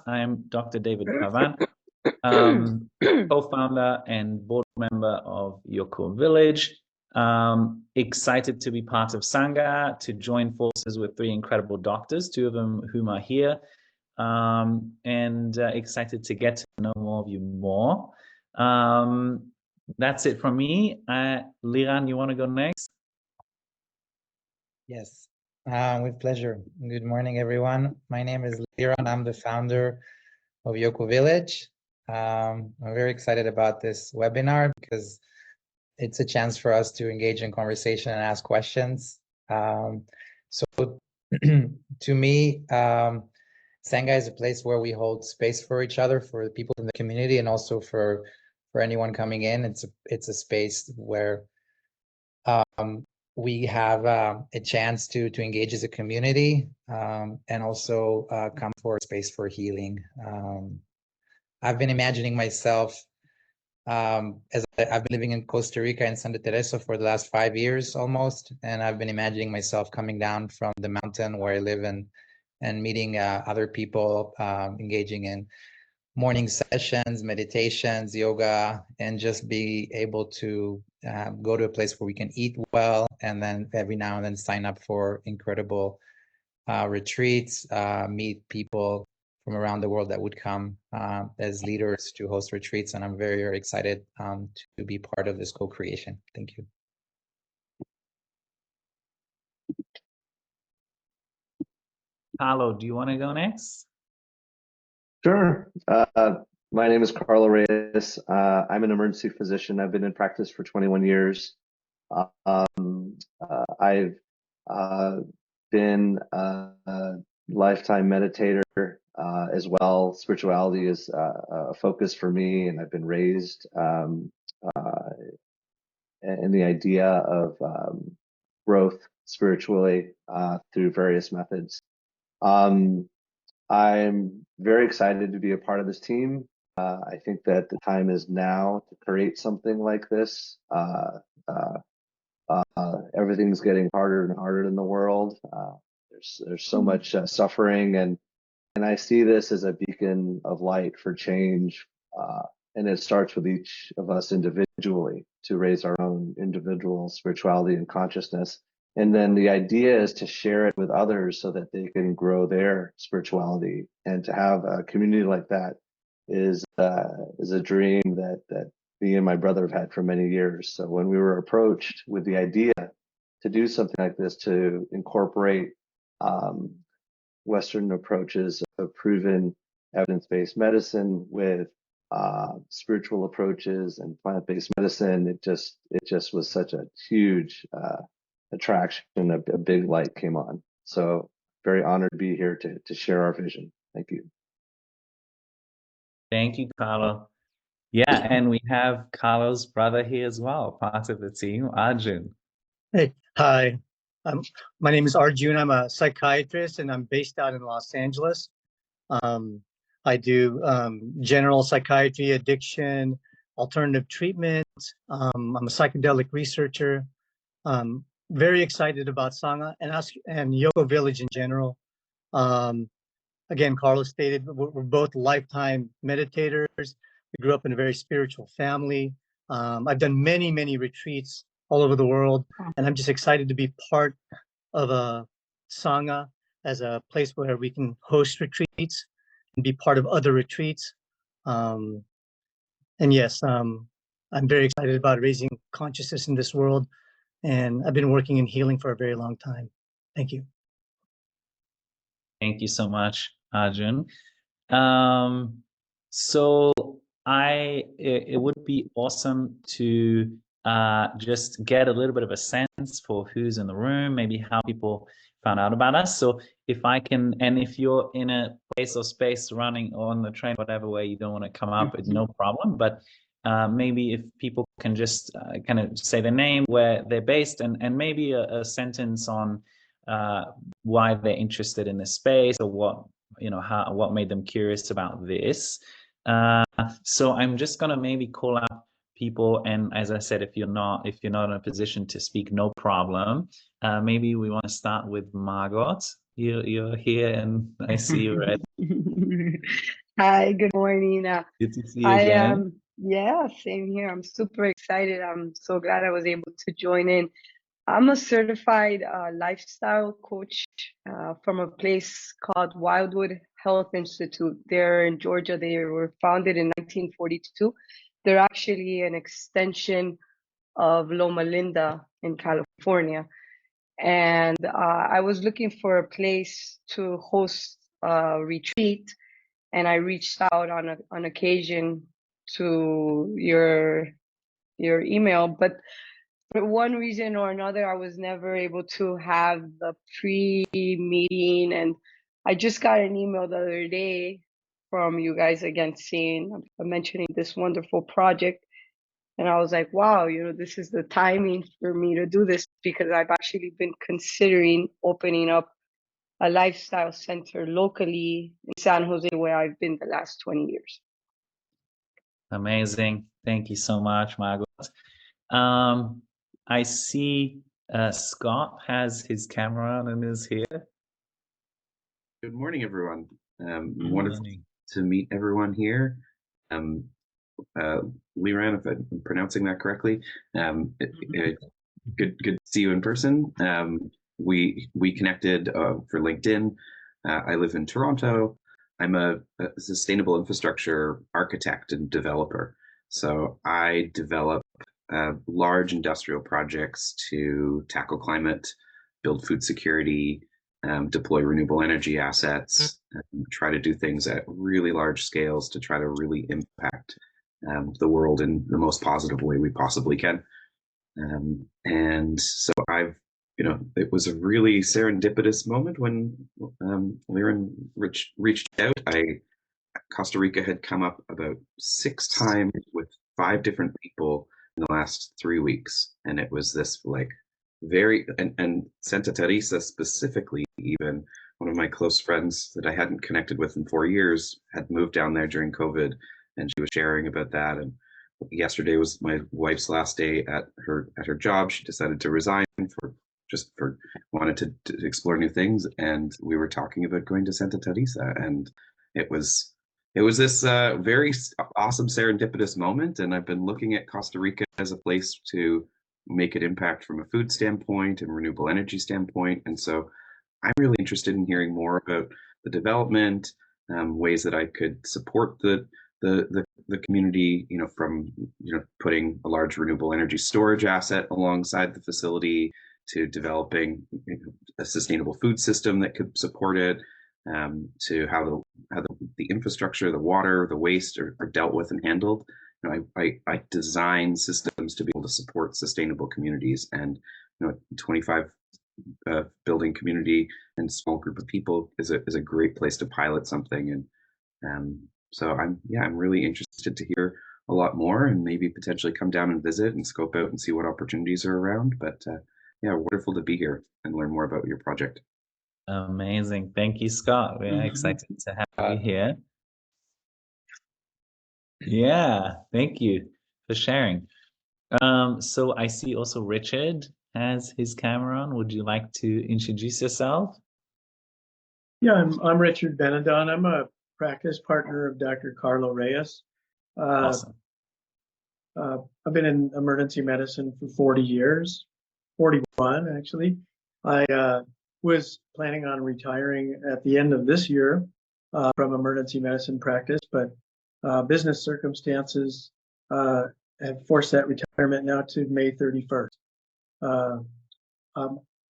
I'm Dr. David Pervan, co-founder and board member of YokoVillage. Excited to be part of Sangha, to join forces with three incredible doctors, two of them whom are here, and excited to get to know more of you more. That's it from me. Liran, you want to go next? Yes, with pleasure. Good morning, everyone. My name is Liran. I'm the founder of YokoVillage. I'm very excited about this webinar because it's a chance for us to engage in conversation and ask questions. So to me, Sangha is a place where we hold space for each other, for the people in the community, and also for anyone coming in. It's a space where we have a chance to engage as a community, and also come for a space for healing. I've been imagining myself as I've been living in Costa Rica in Santa Teresa for the last 5 years almost, and I've been imagining myself coming down from the mountain where I live and meeting other people, engaging in morning sessions, meditations, yoga, and just be able to go to a place where we can eat well, and then every now and then sign up for incredible retreats, meet people from around the world that would come as leaders to host retreats. And I'm very, very excited to be part of this co-creation. Thank you. Carlo, do you want to go next? Sure. My name is Carlo Reyes. I'm an emergency physician. I've been in practice for 21 years. I've been a lifetime meditator as well. Spirituality is a focus for me, and I've been raised in the idea of growth spiritually through various methods. I'm very excited to be a part of this team. I think that the time is now to create something like this. Everything's getting harder and harder in the world. There's so much suffering, and I see this as a beacon of light for change. And it starts with each of us individually to raise our own individual spirituality and consciousness. And then the idea is to share it with others so that they can grow their spirituality. And to have a community like that is a dream that me and my brother have had for many years. So when we were approached with the idea to do something like this, to incorporate Western approaches of proven evidence-based medicine with spiritual approaches and plant-based medicine, it just was such a huge attraction. A big light came on. So very honored to be here to share our vision. Thank you. Thank you, Carlo. Yeah, and we have Carlo's brother here as well, part of the team, Arjun. Hey, hi. My name is Arjun. I'm a psychiatrist, and I'm based out in Los Angeles. I do general psychiatry, addiction, alternative treatment. I'm a psychedelic researcher. Very excited about Sangha and YokoVillage in general. Again, Carlos stated we're both lifetime meditators. We grew up in a very spiritual family. I've done many, many retreats all over the world, and I'm just excited to be part of a Sangha as a place where we can host retreats and be part of other retreats. And yes, I'm very excited about raising consciousness in this world, and I've been working in healing for a very long time. Thank you. Thank you so much, Arjun. So it would be awesome to just get a little bit of a sense for who's in the room, maybe how people found out about us. So if I can, and if you're in a place or space running on the train, whatever way you don't want to come up, it's no problem. But maybe if people can just kind of say their name, where they're based, and maybe a sentence on why they're interested in this space, or what made them curious about this. So I'm just gonna maybe call out people, and as I said, if you're not in a position to speak, no problem. Maybe we want to start with Margot. you're here and I see you right. Hi, good morning. Good to see you I again. Yeah, same here. I'm super excited. I'm so glad I was able to join in. I'm a certified lifestyle coach from a place called Wildwood Health Institute. They're in Georgia. They were founded in 1942. They're actually an extension of Loma Linda in California. And I was looking for a place to host a retreat, and I reached out on occasion to your email, but for one reason or another, I was never able to have the pre-meeting, and I just got an email the other day from you guys again saying, mentioning this wonderful project, and I was like, wow, this is the timing for me to do this, because I've actually been considering opening up a lifestyle center locally in San Jose, where I've been the last 20 years. Amazing. Thank you so much, Margot. I see Scott has his camera on and is here. Good morning, everyone. Good Wonderful morning. to meet everyone here. Liran, if I'm pronouncing that correctly, good to see you in person. We connected for LinkedIn. I live in Toronto. I'm a sustainable infrastructure architect and developer. So I develop large industrial projects to tackle climate, build food security, deploy renewable energy assets, try to do things at really large scales to try to really impact the world in the most positive way we possibly can. And so it was a really serendipitous moment when Liran reached out. Costa Rica had come up about 6 times with 5 different people in the last 3 weeks. And it was this like and Santa Teresa specifically, even one of my close friends that I hadn't connected with in 4 years had moved down there during COVID, and she was sharing about that. And yesterday was my wife's last day at her job. She decided to resign for wanted to explore new things, and we were talking about going to Santa Teresa, and it was this very awesome serendipitous moment. And I've been looking at Costa Rica as a place to make an impact from a food standpoint and renewable energy standpoint. And so I'm really interested in hearing more about the development, ways that I could support the community, from putting a large renewable energy storage asset alongside the facility, to developing a sustainable food system that could support it, to how the infrastructure, the water, the waste are dealt with and handled. I design systems to be able to support sustainable communities, and 25 building community and small group of people is a great place to pilot something. And so I'm really interested to hear a lot more, and maybe potentially come down and visit and scope out and see what opportunities are around. But wonderful to be here and learn more about your project. Amazing. Thank you, Scott. We're excited to have you here. Yeah, thank you for sharing. So I see also Richard has his camera on. Would you like to introduce yourself? Yeah, I'm Richard Benedon. I'm a practice partner of Dr. Carlo Reyes. Awesome. I've been in emergency medicine for 40 years, 41 actually. I was planning on retiring at the end of this year from emergency medicine practice, but business circumstances have forced that retirement now to May 31st.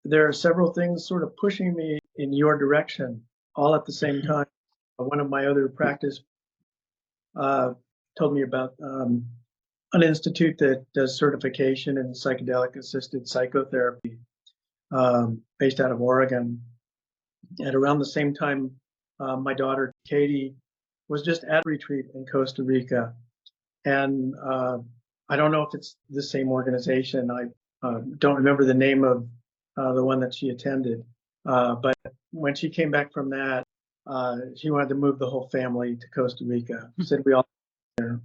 There are several things sort of pushing me in your direction all at the same time. One of my other practice told me about an institute that does certification in psychedelic assisted psychotherapy based out of Oregon. And around the same time, my daughter Katie was just at a retreat in Costa Rica. And I don't know if it's the same organization. I don't remember the name of the one that she attended. But when she came back from that, she wanted to move the whole family to Costa Rica. She said we all there.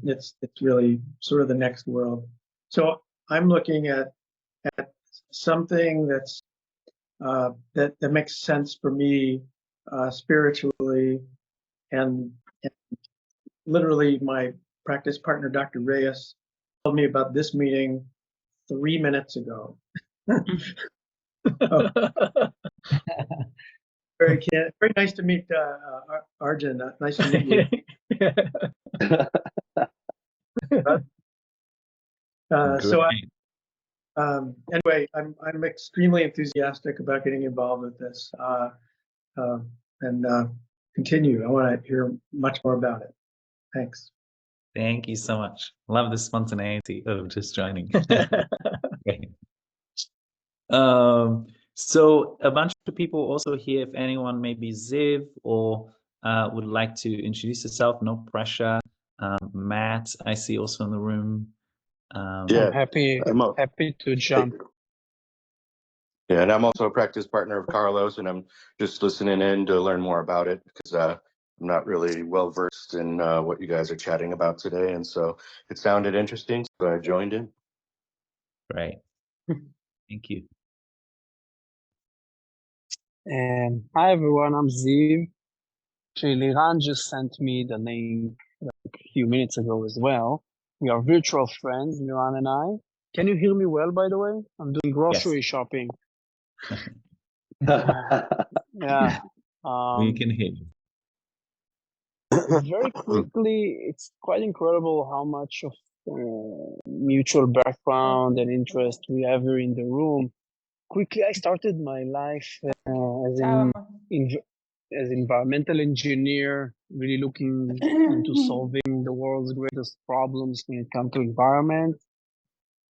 It's really sort of the next world. So I'm looking at something that's that makes sense for me spiritually, and literally my practice partner, Dr. Reyes, told me about this meeting 3 minutes ago. Oh, very nice to meet Arjun. Nice to meet you. So anyway, I'm extremely enthusiastic about getting involved with this, and continue. I want to hear much more about it. Thanks. Thank you so much. Love the spontaneity of just joining. Great. So a bunch of people also here, if anyone, maybe Ziv or would like to introduce yourself, no pressure. Matt, I see also in the room. Yeah, I'm happy to jump. Yeah, and I'm also a practice partner of Carlos, and I'm just listening in to learn more about it because I'm not really well versed in what you guys are chatting about today, and so it sounded interesting, so I joined in. Great. Thank you. Hi everyone, I'm Ziv. Actually, Liran just sent me the link a few minutes ago as well. We are virtual friends, Liran and I. Can you hear me well, by the way? I'm doing grocery shopping. Yeah. We can hear you. Very quickly, it's quite incredible how much of mutual background and interest we have here in the room. Quickly, I started my life as environmental engineer, really looking into solving the world's greatest problems when it comes to environment.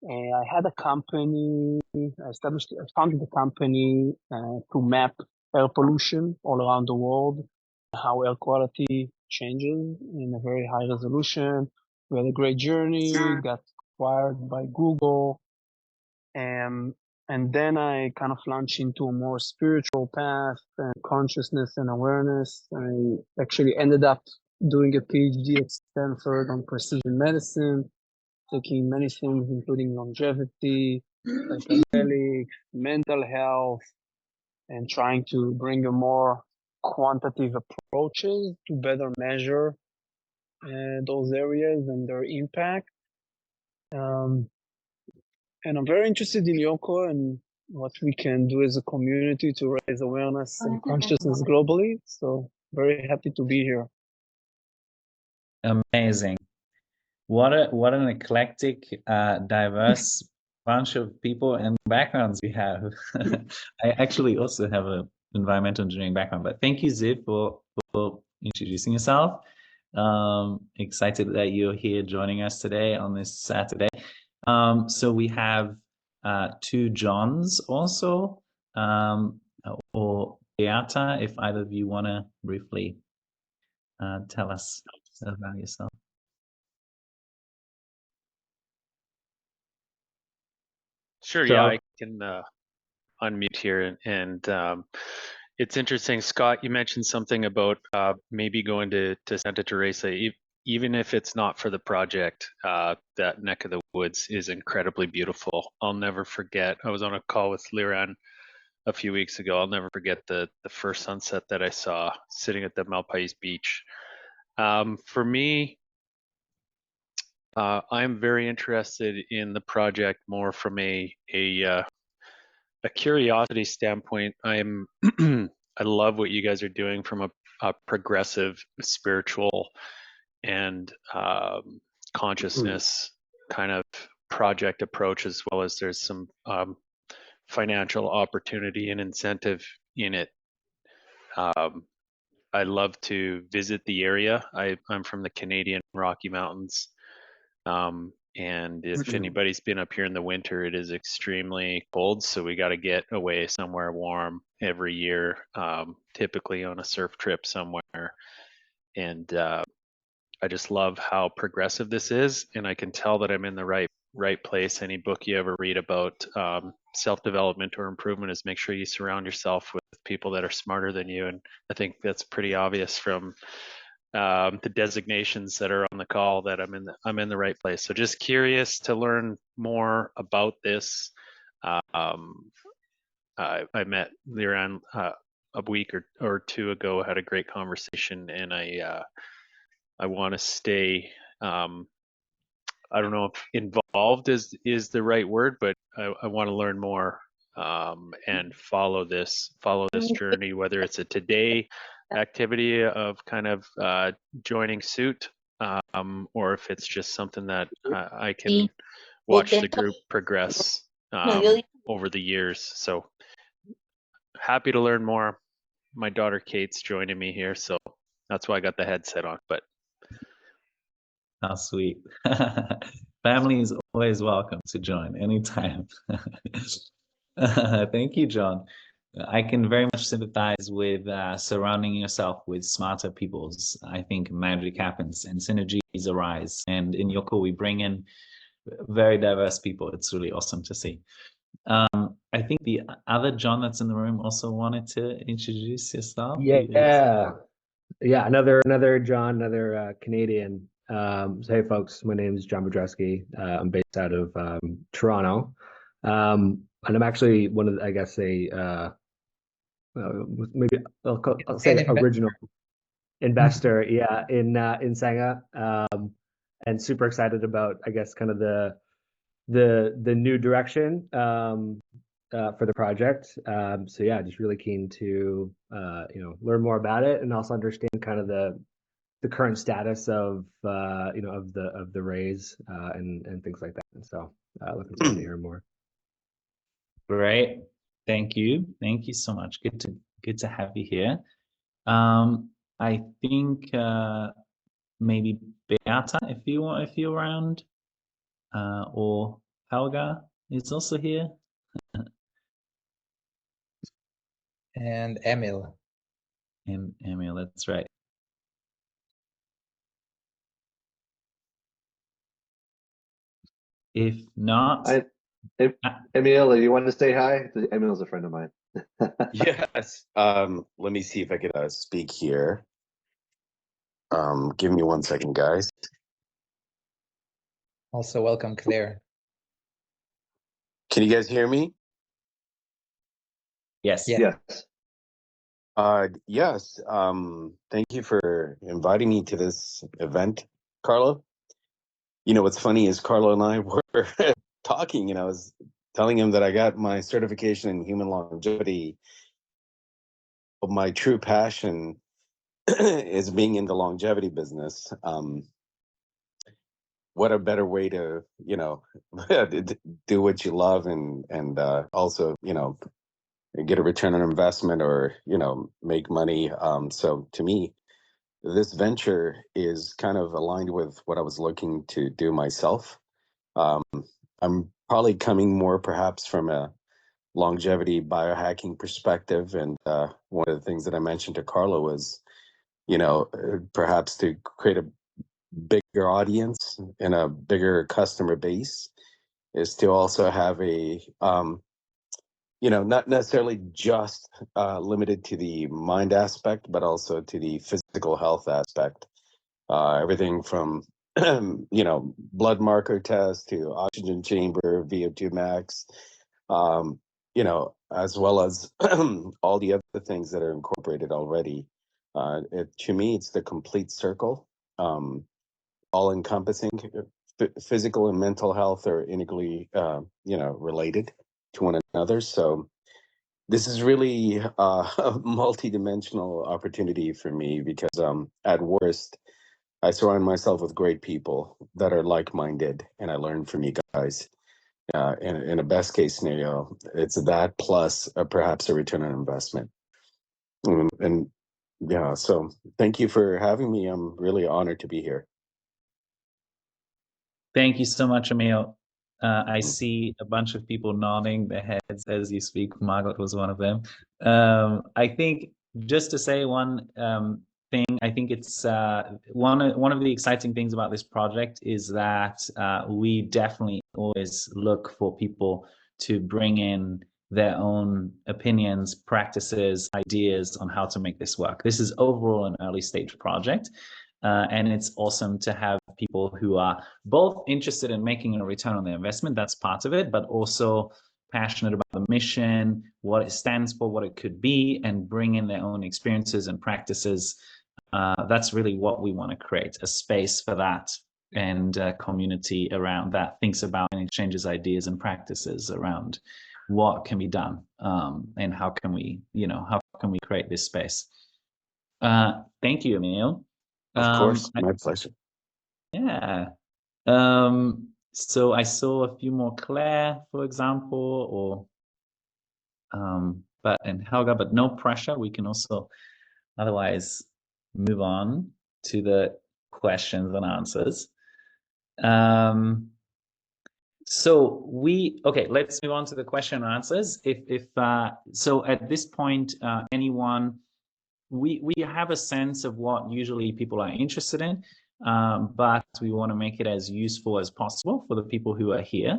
And I had a company, I founded a company to map air pollution all around the world, how air quality changes in a very high resolution. We had a great journey, got acquired by Google. And then I kind of launched into a more spiritual path and consciousness and awareness. I actually ended up doing a PhD at Stanford on precision medicine, taking many things, including longevity, psychedelics, mental health, and trying to bring a more quantitative approaches to better measure those areas and their impact. And I'm very interested in Yoko and what we can do as a community to raise awareness and consciousness globally. So very happy to be here. Amazing. What an eclectic, diverse bunch of people and backgrounds we have. I actually also have an environmental engineering background, but thank you, Ziv, for introducing yourself. Excited that you're here joining us today on this Saturday. So we have two Johns also, or Beata, if either of you want to briefly tell us about yourself. Sure, yeah, I can unmute here. And it's interesting, Scott, you mentioned something about maybe going to Santa Teresa, even if it's not for the project. That neck of the woods is incredibly beautiful. I'll never forget, I was on a call with Liran a few weeks ago. I'll never forget the first sunset that I saw sitting at the Malpais beach. For me, I'm very interested in the project more from a curiosity standpoint. I love what you guys are doing from a progressive spiritual and consciousness kind of project approach, as well as there's some financial opportunity and incentive in it. I love to visit the area. I'm from the Canadian Rocky Mountains. And if anybody's been up here in the winter, it is extremely cold. So we got to get away somewhere warm every year, typically on a surf trip somewhere. And I just love how progressive this is. And I can tell that I'm in the right place. Any book you ever read about self-development or improvement is make sure you surround yourself with people that are smarter than you. And I think that's pretty obvious from the designations that are on the call that I'm in the right place. So just curious to learn more about this. I met Liran a week or two ago, had a great conversation, and I want to stay. I don't know if involved is the right word, but I want to learn more and follow this journey, whether it's a today activity of kind of joining suit, or if it's just something that I can watch the group progress over the years. So happy to learn more. My daughter Kate's joining me here, so that's why I got the headset on. But How sweet. Family is always welcome to join anytime. Thank you, John. I can very much sympathize with surrounding yourself with smarter peoples. I think magic happens and synergies arise. And in Yoko, we bring in very diverse people. It's really awesome to see. I think the other John that's in the room also wanted to introduce yourself. Yeah, another John, another Canadian. So hey, folks, my name is John Bodreski. I'm based out of Toronto, and I'm actually one of, I guess, maybe I'll say original investor, yeah, in Senga, and super excited about, I guess, kind of the new direction for the project. So yeah, just really keen to learn more about it and also understand kind of the current status of of the raise and things like that. And so looking forward to hearing more. Great. Thank you. Thank you so much. Good to have you here. I think maybe Beata, if you're around, or Helga is also here. And Emil. And Emil, that's right. If not, Emil, you want to say hi? Emil's a friend of mine. Yes. Let me see if I can speak here. Give me 1 second, guys. Also, welcome, Claire. Can you guys hear me? Yes. Yeah. Yes. Yes. Thank you for inviting me to this event, Carlo. You know, what's funny is Carlo and I were talking, and I was telling him that I got my certification in human longevity. My true passion is being in the longevity business. What a better way to, do what you love and also, get a return on investment or, make money. So to me, this venture is kind of aligned with what I was looking to do myself. I'm probably coming more perhaps from a longevity biohacking perspective. And one of the things that I mentioned to Carlo was, perhaps to create a bigger audience and a bigger customer base is to also have a, not necessarily just limited to the mind aspect, but also to the physical health aspect. Everything from, blood marker test to oxygen chamber, VO2 max, as well as all the other things that are incorporated already. To me, it's the complete circle, all encompassing. Physical and mental health are integrally, related to one another. So this is really a multi-dimensional opportunity for me because at worst, I surround myself with great people that are like-minded, and I learn from you guys. In a best case scenario, it's that plus perhaps a return on investment. And yeah, so thank you for having me. I'm really honored to be here. Thank you so much, Emil. I see a bunch of people nodding their heads as you speak. Margot was one of them. I think just to say one thing, I think it's one of the exciting things about this project is that we definitely always look for people to bring in their own opinions, practices, ideas on how to make this work. This is overall an early stage project. And it's awesome to have people who are both interested in making a return on their investment. That's part of it, but also passionate about the mission, what it stands for, what it could be, and bring in their own experiences and practices. That's really what we want to create, a space for that, and a community around that thinks about and exchanges ideas and practices around what can be done, and how can we create this space. Thank you, Emil. Of course, my pleasure. Yeah. So I saw a few more, Claire, for example, or and Helga, but no pressure. We can also otherwise move on to the questions and answers. Okay, let's move on to the question and answers. So at this point, anyone, we have a sense of what usually people are interested in, but we want to make it as useful as possible for the people who are here.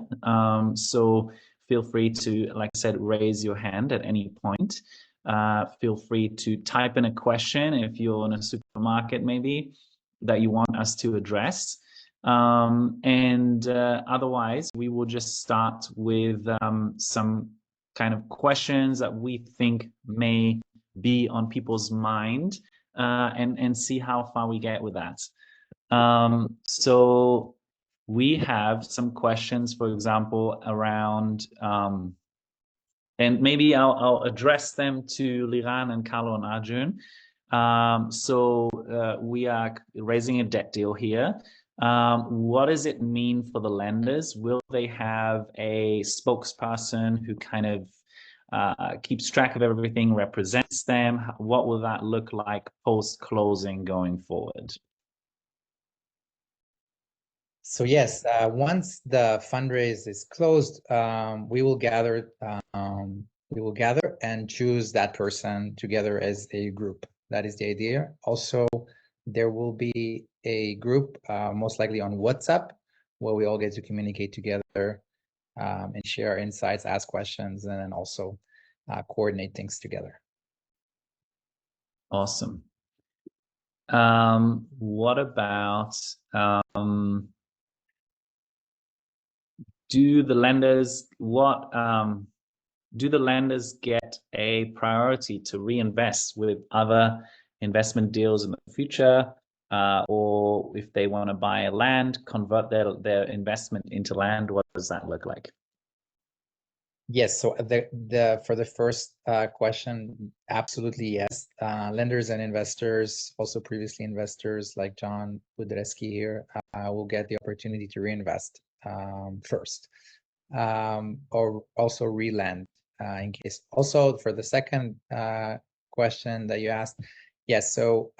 So feel free to, like I said, raise your hand at any point. Feel free to type in a question if you're in a supermarket, maybe, that you want us to address. Otherwise, we will just start with some kind of questions that we think may be on people's mind, and see how far we get with that. So we have some questions, for example, around, and maybe I'll address them to Liran and Carlo and Arjun. We are raising a debt deal here. What does it mean for the lenders? Will they have a spokesperson who kind of keeps track of everything, represents them? What will that look like post-closing going forward? So yes, once the fundraise is closed, we will gather and choose that person together as a group. That is the idea. Also, there will be a group, most likely on WhatsApp, where we all get to communicate together, and share our insights, ask questions, and then also coordinate things together. Awesome. What about, do the lenders get a priority to reinvest with other investment deals in the future, or if they want to buy a land, convert their investment into land? What does that look like? Yes, so for the first question, absolutely yes. Lenders and investors, also previously investors like John Budreski here, will get the opportunity to reinvest first, or also re-lend in case. Also, for the second question that you asked, yes, so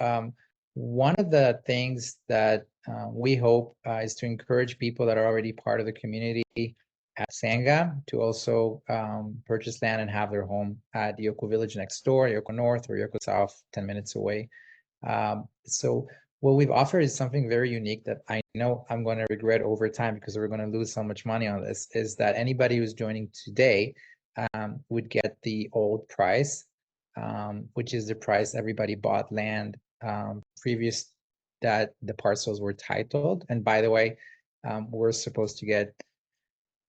one of the things that we hope is to encourage people that are already part of the community at Sangha to also purchase land and have their home at YokoVillage next door, Yoko North or Yoko South, 10 minutes away. So what we've offered is something very unique that I know I'm going to regret over time, because we're going to lose so much money on this, is that anybody who's joining today would get the old price, which is the price everybody bought land previous that the parcels were titled. And by the way, we're supposed to get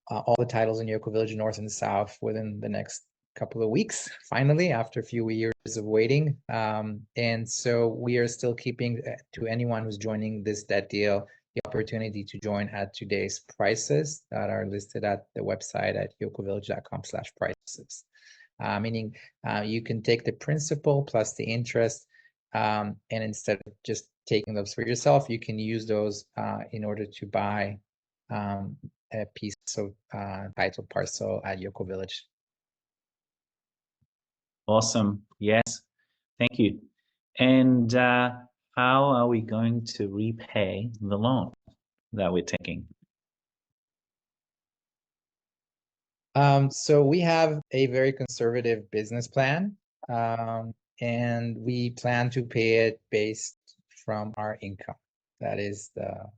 all the titles in YokoVillage North and South within the next couple of weeks, finally, after a few years of waiting. And so we are still keeping to anyone who's joining this debt deal the opportunity to join at today's prices that are listed at the website at yokovillage.com/prices. Meaning you can take the principal plus the interest, and instead of just taking those for yourself, you can use those in order to buy a piece of title parcel at YokoVillage. Awesome. Yes. Thank you. And how are we going to repay the loan that we're taking? So we have a very conservative business plan, and we plan to pay it based from our income. That is the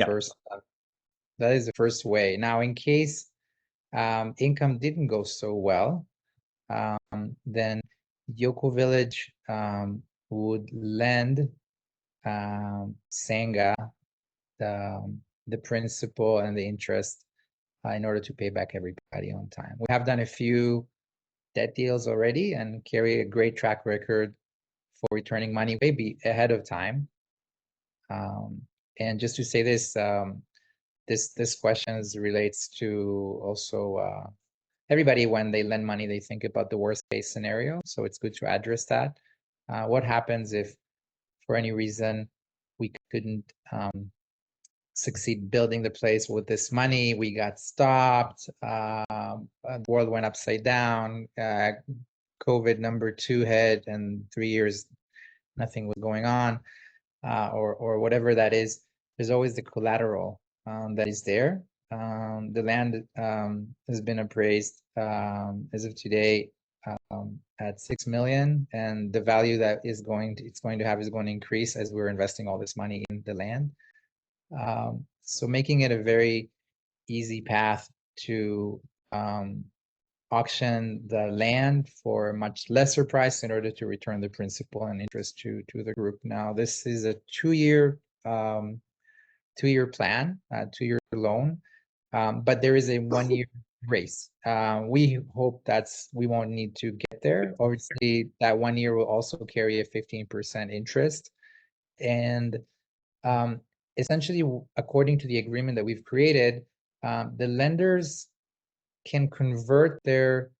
first. That is the first way. Now, in case income didn't go so well, then YokoVillage would lend Sangha the principal and the interest in order to pay back everybody on time. We have done a few debt deals already and carry a great track record for returning money way ahead of time. And just to say this, this question relates to also everybody. When they lend money, they think about the worst case scenario. So it's good to address that. What happens if, for any reason, we couldn't succeed building the place with this money? We got stopped. The world went upside down. COVID #2 hit, and 3 years nothing was going on, or whatever that is. There's always the collateral that is there. The land has been appraised as of today at 6 million, and the value that it's going to have is going to increase as we're investing all this money in the land. So making it a very easy path to auction the land for a much lesser price in order to return the principal and interest to the group. Now, this is a 2-year plan, 2-year loan, but there is a 1-year grace. We hope we won't need to get there. Obviously, that 1 year will also carry a 15% interest, and essentially, according to the agreement that we've created, the lenders can convert their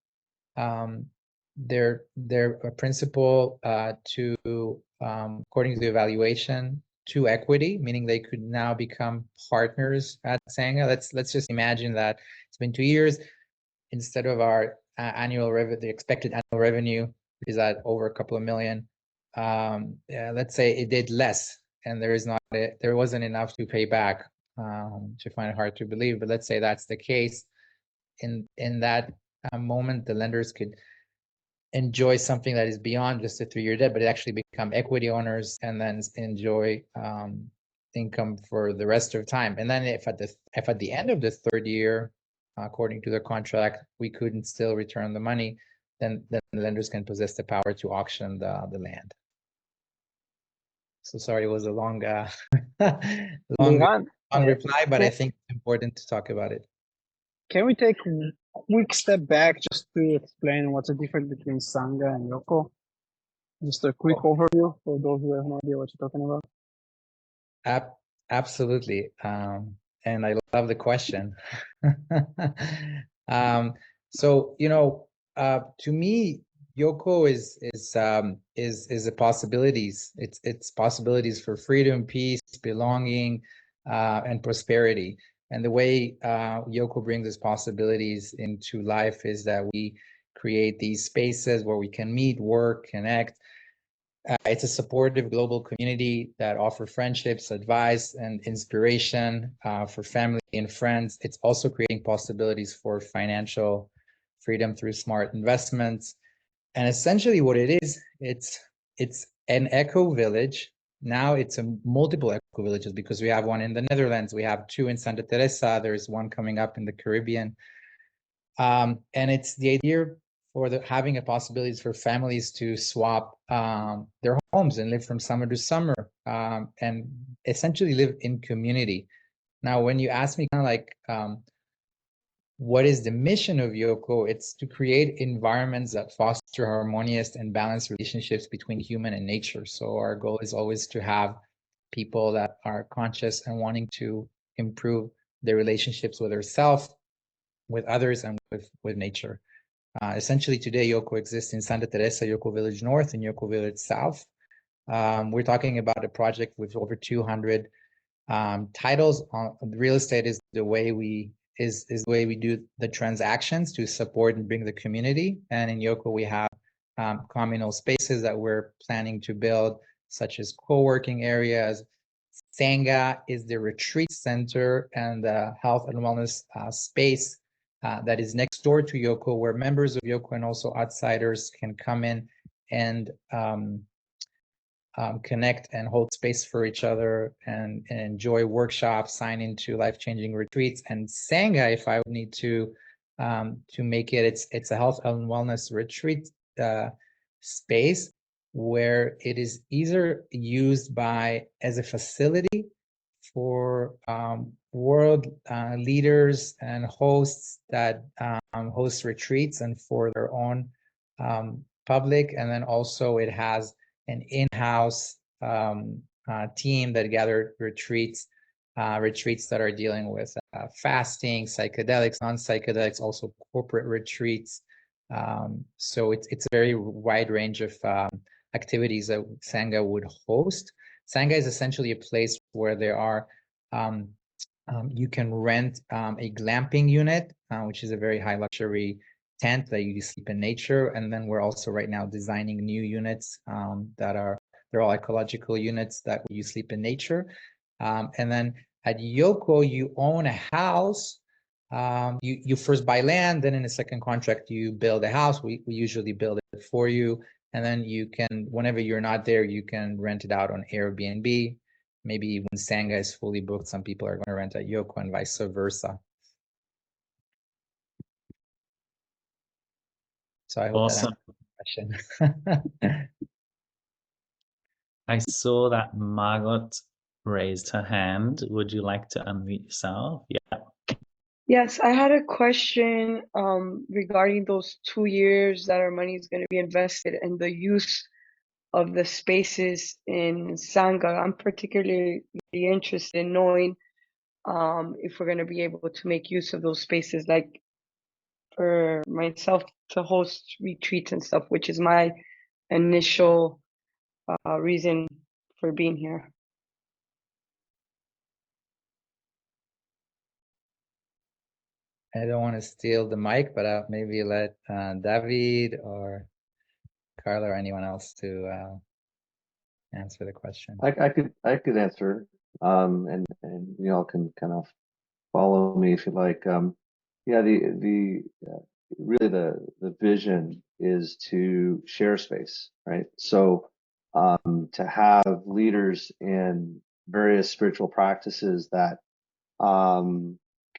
principal to, according to the evaluation, to equity, meaning they could now become partners at Sangha. Let's just imagine that it's been 2 years. Instead of our annual revenue, the expected annual revenue is at over a couple of million. Let's say it did less, and there wasn't enough to pay back. To find it hard to believe, but let's say that's the case. In that moment, the lenders could enjoy something that is beyond just a 3-year debt, but actually become equity owners and then enjoy income for the rest of time. And then if at the end of the 3rd year, according to the contract, we couldn't still return the money, then the lenders can possess the power to auction the land. So sorry, it was a long reply, but I think it's important to talk about it. Can we take a quick step back just to explain what's the difference between Sangha and Yoko? Just a quick overview for those who have no idea what you're talking about. Absolutely. And I love the question. So, to me, Yoko is a possibilities. It's possibilities for freedom, peace, belonging, and prosperity. And the way Yoko brings us possibilities into life is that we create these spaces where we can meet, work, connect. It's a supportive global community that offers friendships, advice, and inspiration for family and friends. It's also creating possibilities for financial freedom through smart investments. And essentially what it is, it's an eco-village. Now it's a multiple eco-villages because we have one in the Netherlands. We have 2 in Santa Teresa. There's one coming up in the Caribbean. And it's the idea for having a possibilities for families to swap their homes and live from summer to summer and essentially live in community. Now, when you ask me kind of like, what is the mission of Yoko? It's to create environments that foster harmonious and balanced relationships between human and nature. So our goal is always to have people that are conscious and wanting to improve their relationships with themselves, with others, and with nature. Essentially today, Yoko exists in Santa Teresa, YokoVillage North, and YokoVillage South. We're talking about a project with over 200 titles. Real estate is the way we do the transactions to support and bring the community. And in Yoko, we have communal spaces that we're planning to build, such as co-working areas. Sangha is the retreat center and the health and wellness space that is next door to Yoko, where members of Yoko and also outsiders can come in and connect and hold space for each other and enjoy workshops, sign into life-changing retreats. And Sangha, if I would need to make it, it's a health and wellness retreat space where it is either used as a facility for world leaders and hosts that host retreats and for their own public. And then also it has an in-house team that gathered retreats that are dealing with fasting, psychedelics, non-psychedelics, also corporate retreats. So it's a very wide range of activities that Sangha would host. Sangha is essentially a place where there are you can rent a glamping unit, which is a very high luxury tent that you sleep in nature. And then we're also right now designing new units they're all ecological units that you sleep in nature. And then at Yoko, you own a house. You first buy land, then in a second contract, you build a house. We usually build it for you. And then you can, whenever you're not there, you can rent it out on Airbnb. Maybe when Sangha is fully booked, some people are going to rent at Yoko and vice versa. So I hope that answers the question. I saw that Margot raised her hand. Would you like to unmute yourself? Yeah. Yes, I had a question regarding those 2 years that our money is going to be invested and the use of the spaces in Sangha. I'm particularly interested in knowing if we're going to be able to make use of those spaces, like for myself to host retreats and stuff, which is my initial reason for being here. I don't want to steal the mic, but I'll maybe let David or Carla or anyone else to answer the question. I could answer, and y'all can kind of follow me if you like. Yeah, the really the vision is to share space, right? So to have leaders in various spiritual practices that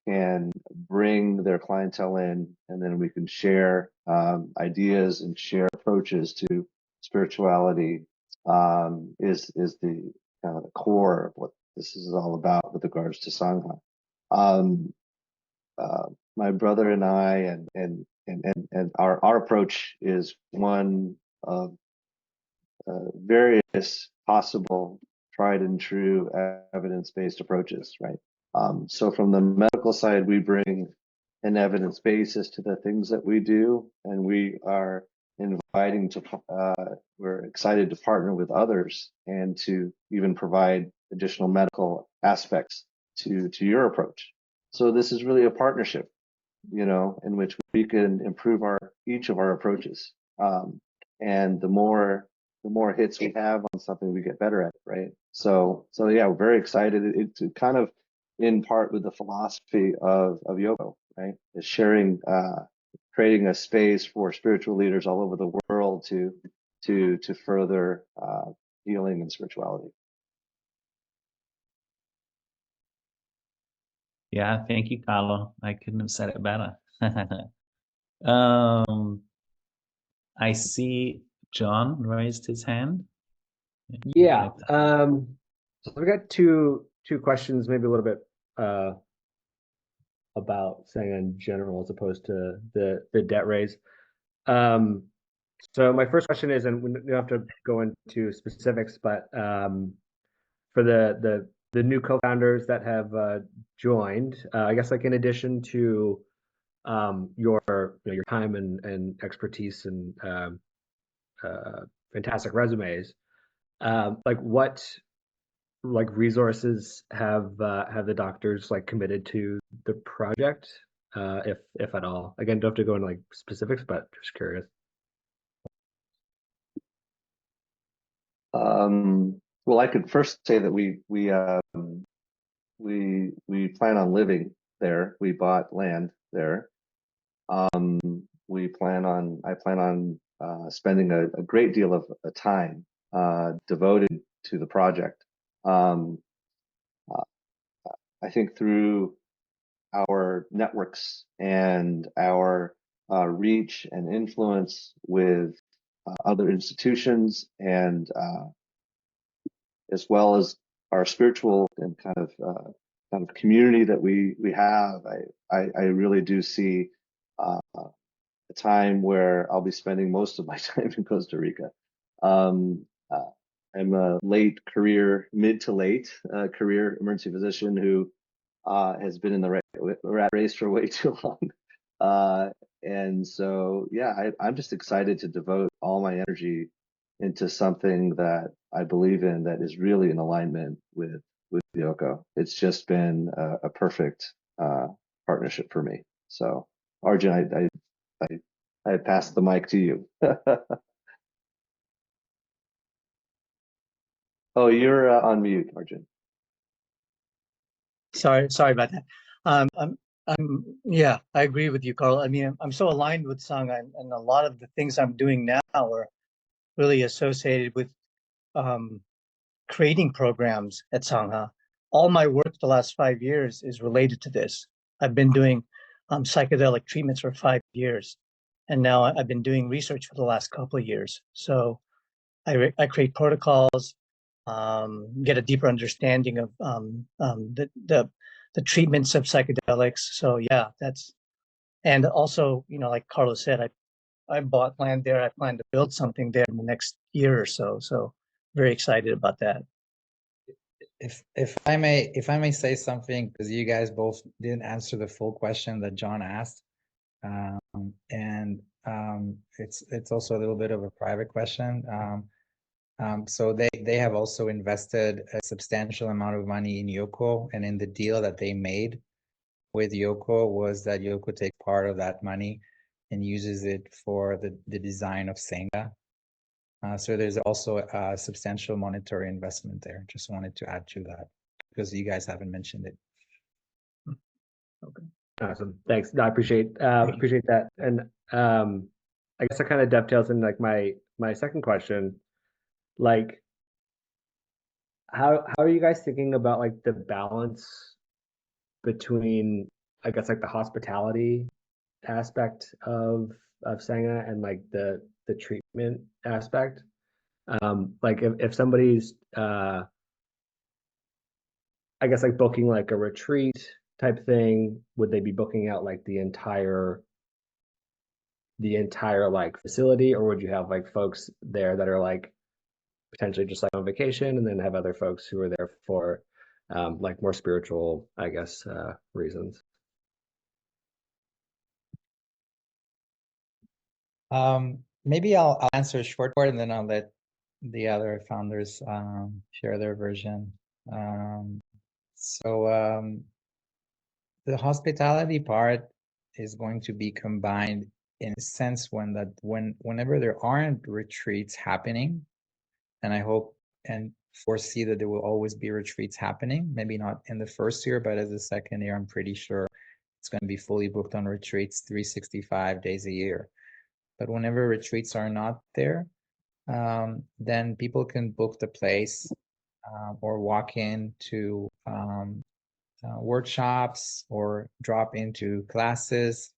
can bring their clientele in, and then we can share ideas and share approaches to spirituality is the kind of the core of what this is all about with regards to Sangha. My brother and I and our approach is one of various possible tried and true evidence-based approaches, right? So from the medical side, we bring an evidence basis to the things that we do, and we are inviting to, we're excited to partner with others and to even provide additional medical aspects to your approach. So this is really a partnership, you know, in which we can improve each of our approaches. And the more hits we have on something, we get better at it, right? So yeah, we're very excited. It's kind of in part with the philosophy of Yoko, right? Is sharing, creating a space for spiritual leaders all over the world to further healing and spirituality. Yeah, thank you, Carlo. I couldn't have said it better. I see John raised his hand. Yeah. So we got two questions, maybe a little bit about Sangha in general as opposed to the debt raise. So my first question is, and we don't have to go into specifics, but for the new co-founders that have joined, I guess like in addition to your time and expertise and fantastic resumes, like what resources have the doctors like committed to the project, if at all? Again, don't have to go into like specifics, but just curious. Well, I could first say that we plan on living there. We bought land there. I plan on spending a great deal of time devoted to the project. I think through our networks and our reach and influence with other institutions and as well as our spiritual and kind of community that we have, I really do see a time where I'll be spending most of my time in Costa Rica. I'm a mid to late career emergency physician who has been in the rat race for way too long. And so, yeah, I'm just excited to devote all my energy into something that I believe in that is really in alignment with Yoko. It's just been a perfect partnership for me. So, Arjun, I pass the mic to you. Oh, you're on mute, Arjun. Sorry about that. Yeah, I agree with you, Carl. I mean, I'm so aligned with Sangha, and a lot of the things I'm doing now are really associated with creating programs at Sangha. All my work the last 5 years is related to this. I've been doing psychedelic treatments for 5 years, and now I've been doing research for the last couple of years. So I create protocols, get a deeper understanding of the treatments of psychedelics. So yeah, and also, like Carlos said, I bought land there. I plan to build something there in the next year or so. So very excited about that. If I may say something, because you guys both didn't answer the full question that John asked, and it's also a little bit of a private question. So they have also invested a substantial amount of money in Yoko, and in the deal that they made with Yoko was that Yoko take part of that money and uses it for the design of Senga. So there's also a substantial monetary investment there. Just wanted to add to that because you guys haven't mentioned it. Okay. Awesome. Thanks. No, I appreciate that. And I guess that kind of dovetails in like my second question. Like, how are you guys thinking about like the balance between, I guess, like the hospitality aspect of Sangha and like the treatment aspect? Like if somebody's I guess like booking like a retreat type thing, would they be booking out like the entire like facility, or would you have like folks there that are like potentially just like on vacation, and then have other folks who are there for like more spiritual, I guess, reasons? Maybe I'll answer a short part, and then I'll let the other founders share their version. So the hospitality part is going to be combined in a sense whenever there aren't retreats happening, and I hope and foresee that there will always be retreats happening, maybe not in the first year, but as a second year, I'm pretty sure it's going to be fully booked on retreats 365 days a year. But whenever retreats are not there, then people can book the place or walk into workshops or drop into classes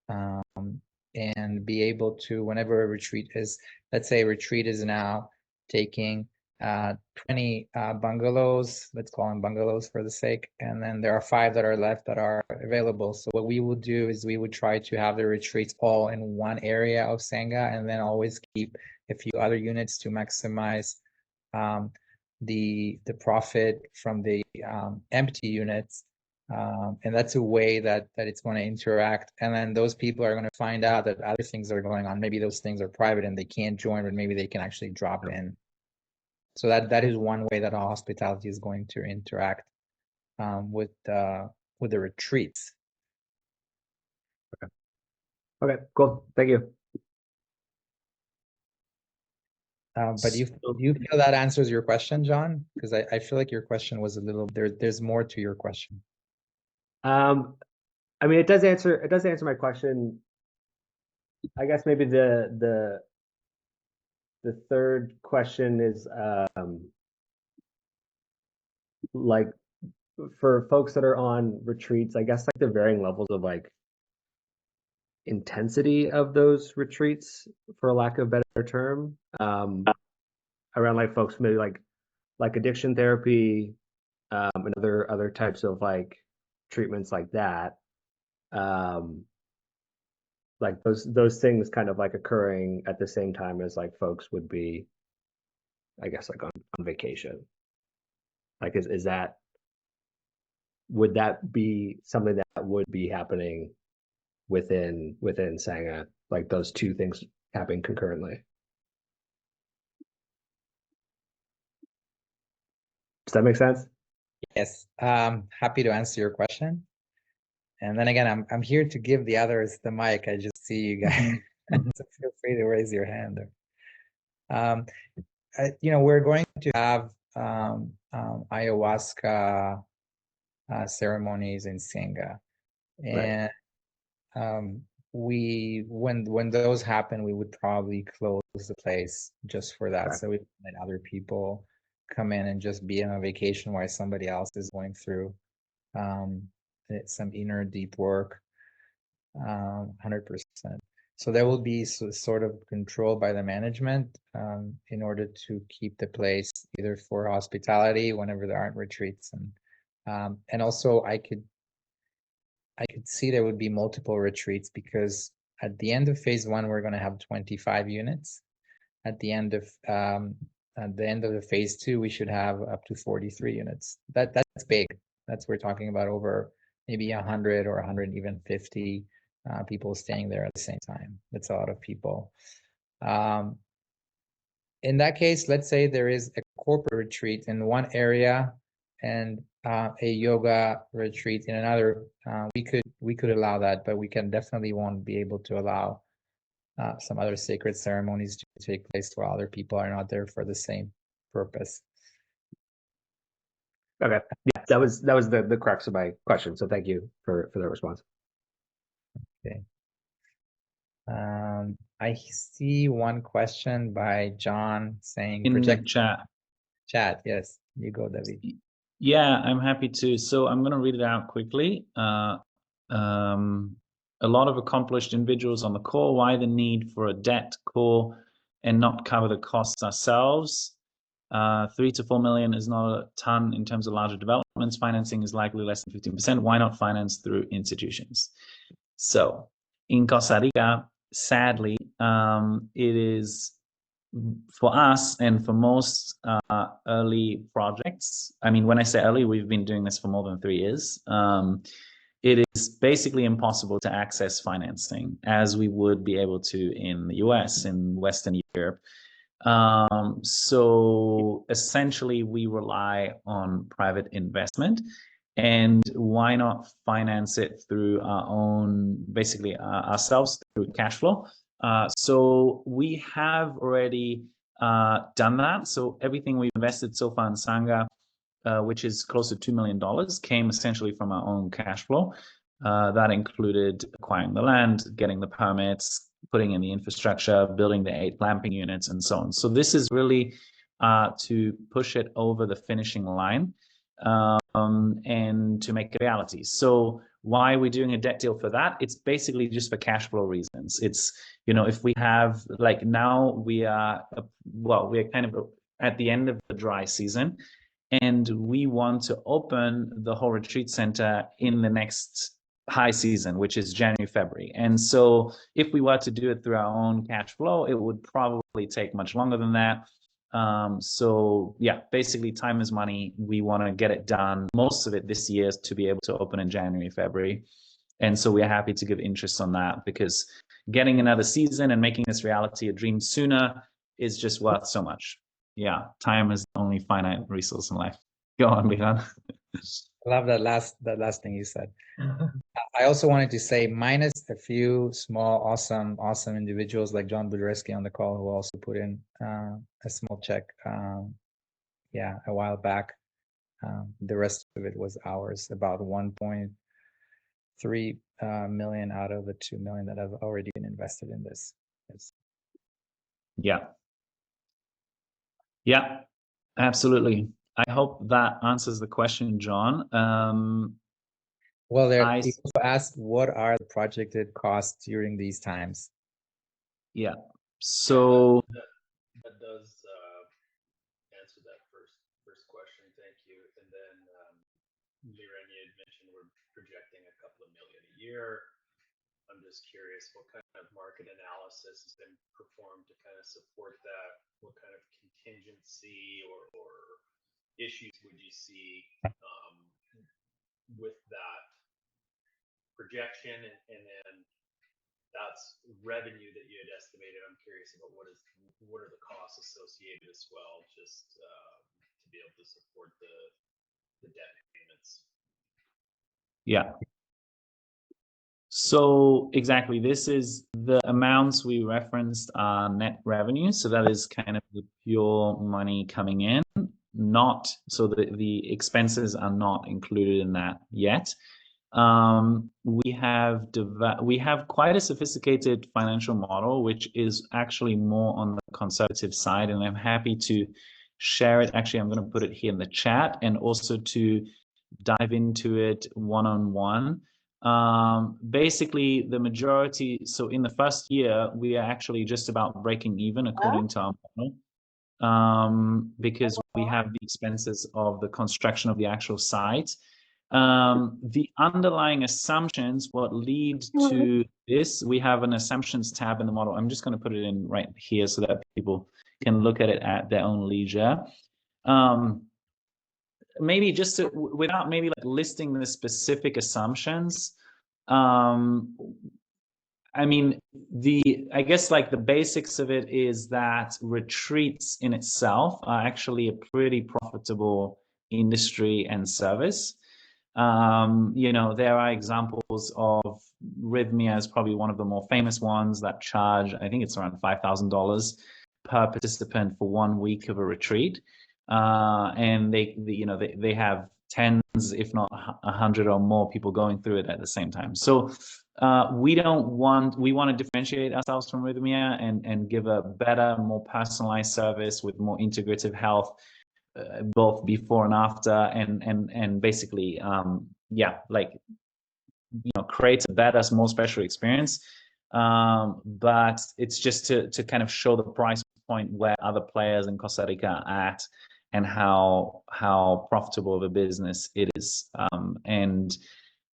and be able to, whenever a retreat is, let's say a retreat is now taking 20 bungalows, let's call them bungalows for the sake, and then there are 5 that are left that are available. So what we will do is we would try to have the retreats all in one area of Sangha, and then always keep a few other units to maximize the profit from the empty units. And that's a way that it's going to interact. And then those people are going to find out that other things are going on. Maybe those things are private and they can't join, but maybe they can actually drop in. So that is one way that our hospitality is going to interact with the retreats. Okay, cool. Thank you. But do you feel that answers your question, John? Because I feel like your question was a little, there's more to your question. I mean, it does answer my question. I guess maybe the third question is like for folks that are on retreats, I guess like the varying levels of like intensity of those retreats, for lack of a better term, around like folks maybe like like addiction therapy, and other types of like treatments like that, like those things kind of like occurring at the same time as like folks would be, I guess, like on vacation. Like is that, would that be something that would be happening within Sangha, like those two things happening concurrently? Does that make sense? Yes, happy to answer your question. And then again, I'm here to give the others the mic. I just see you guys. So feel free to raise your hand. We're going to have ayahuasca ceremonies in Sangha, and when those happen, we would probably close the place just for that. So we let other people come in and just be on a vacation while somebody else is going through some inner deep work, 100%. So there will be sort of control by the management in order to keep the place either for hospitality whenever there aren't retreats, and also I could see there would be multiple retreats, because at the end of phase 1 we're going to have 25 units. At the end of the phase 2 we should have up to 43 units. That's big. We're talking about over maybe 100 or 150 people staying there at the same time. That's a lot of people. In that case, let's say there is a corporate retreat in one area and a yoga retreat in another. We could allow that, but we definitely won't be able to allow some other sacred ceremonies to take place while other people are not there for the same purpose. Okay, yeah, that was the crux of my question. So thank you for the response. Okay. I see one question by John saying in the chat. Yes, you go, David. Yeah, I'm happy to. So I'm going to read it out quickly. A lot of accomplished individuals on the call. Why the need for a debt call and not cover the costs ourselves? 3 to 4 million is not a ton in terms of larger developments. Financing is likely less than 15%. Why not finance through institutions? So in Costa Rica, sadly, it is, for us and for most early projects, I mean, when I say early, we've been doing this for more than 3 years. It is basically impossible to access financing as we would be able to in the US, in Western Europe. So essentially, we rely on private investment. And why not finance it through our own, basically ourselves through cash flow? So we have already done that. So everything we've invested so far in Sangha, which is close to $2 million, came essentially from our own cash flow. That included acquiring the land, getting the permits, putting in the infrastructure, building the 8 lamping units, and so on. So this is really to push it over the finishing line and to make it reality. So why are we doing a debt deal for that? It's basically just for cash flow reasons. It's, if we have, like now we are kind of at the end of the dry season, and we want to open the whole retreat center in the next high season, which is January, February. And so if we were to do it through our own cash flow, it would probably take much longer than that. So yeah, basically time is money. We want to get it done, most of it this year, to be able to open in January, February. And so we're happy to give interest on that, because getting another season and making this reality a dream sooner is just worth so much. Yeah, time is the only finite resource in life. Go on, Liran. I love that last thing you said. I also wanted to say, minus a few small, awesome individuals like John Budreski on the call, who also put in a small check, a while back. The rest of it was ours, about 1.3 million out of the 2 million that have already been invested in this. Yes. Yeah, absolutely. I hope that answers the question, John. Well, he also asked, what are the projected costs during these times? Yeah, so that does answer that first thank you. And then Liran, you had mentioned we're projecting a couple of million a year. I'm just curious, what kind of market analysis has been performed to kind of support that? What kind of contingency or issues would you see with that projection? And then that's revenue that you had estimated. I'm curious about what are the costs associated as well, just to be able to support the debt payments. Yeah. So exactly, this is the amounts we referenced are net revenue. So that is kind of the pure money coming in, not so the expenses are not included in that yet. We have quite a sophisticated financial model, which is actually more on the conservative side, and I'm happy to share it. Actually, I'm going to put it here in the chat and also to dive into it one-on-one. Basically, the majority, so in the first year, we are actually just about breaking even according to our model, because we have the expenses of the construction of the actual site. The underlying assumptions, what lead to this, we have an assumptions tab in the model. I'm just going to put it in right here so that people can look at it at their own leisure. Maybe just to, without maybe like listing the specific assumptions, I mean, I guess like the basics of it is that retreats in itself are actually a pretty profitable industry and service. You know, there are examples of Rhythmia is probably one of the more famous ones that charge, I think it's around $5,000 per participant for 1 week of a retreat. And they have tens, if not 100 or more people going through it at the same time. So we want to differentiate ourselves from Rhythmia and give a better, more personalized service with more integrative health, both before and after, and basically, yeah, like, you know, create a better, more special experience. But it's just to kind of show the price point where other players in Costa Rica are at and how profitable of a business it is. And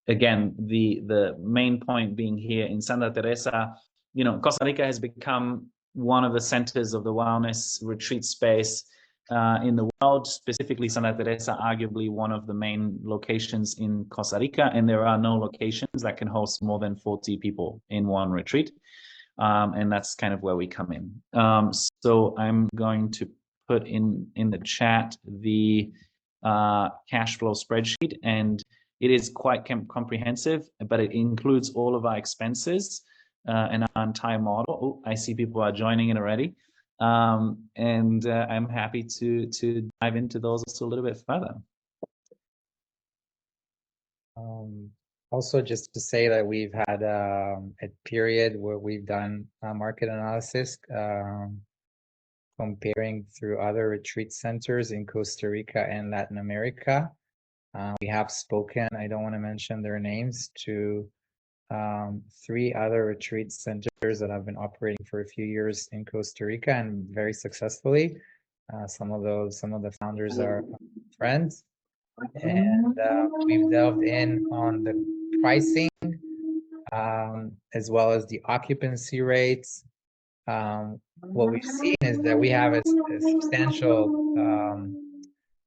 again, the main point being here in Santa Teresa, you know, Costa Rica has become one of the centers of the wellness retreat space in the world, specifically Santa Teresa, arguably one of the main locations in Costa Rica, and there are no locations that can host more than 40 people in one retreat. And that's kind of where we come in. So I'm going to put in the chat the cash flow spreadsheet, and it is quite comprehensive, but it includes all of our expenses and our entire model. Oh, I see people are joining in already. And I'm happy to dive into those a little bit further. Also, just to say that we've had a period where we've done market analysis, comparing through other retreat centers in Costa Rica and Latin America. We have spoken, I don't want to mention their names, to 3 other retreat centers that have been operating for a few years in Costa Rica and very successfully. Some of the founders are friends, and we've delved in on the pricing, as well as the occupancy rates. What we've seen is that we have a substantial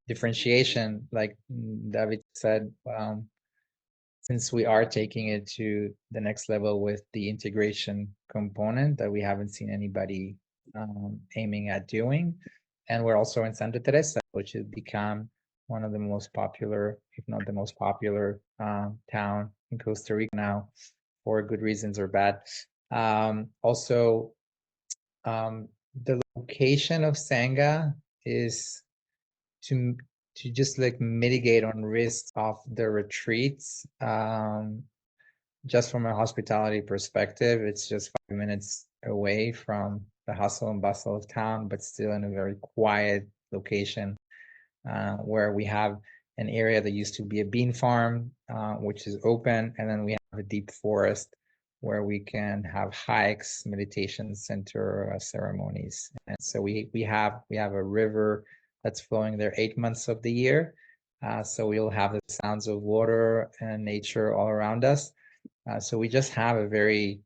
differentiation, like David said, since we are taking it to the next level with the integration component that we haven't seen anybody aiming at doing. And we're also in Santa Teresa, which has become one of the most popular, if not the most popular town in Costa Rica now, for good reasons or bad. Also, the location of Sanga is to just like mitigate on risks of the retreats. Just from a hospitality perspective, it's just 5 minutes away from the hustle and bustle of town, but still in a very quiet location, where we have an area that used to be a bean farm, which is open, and then we have a deep forest where we can have hikes, meditation center, ceremonies. And so we have a river that's flowing there 8 months of the year. So we'll have the sounds of water and nature all around us. So we just have a very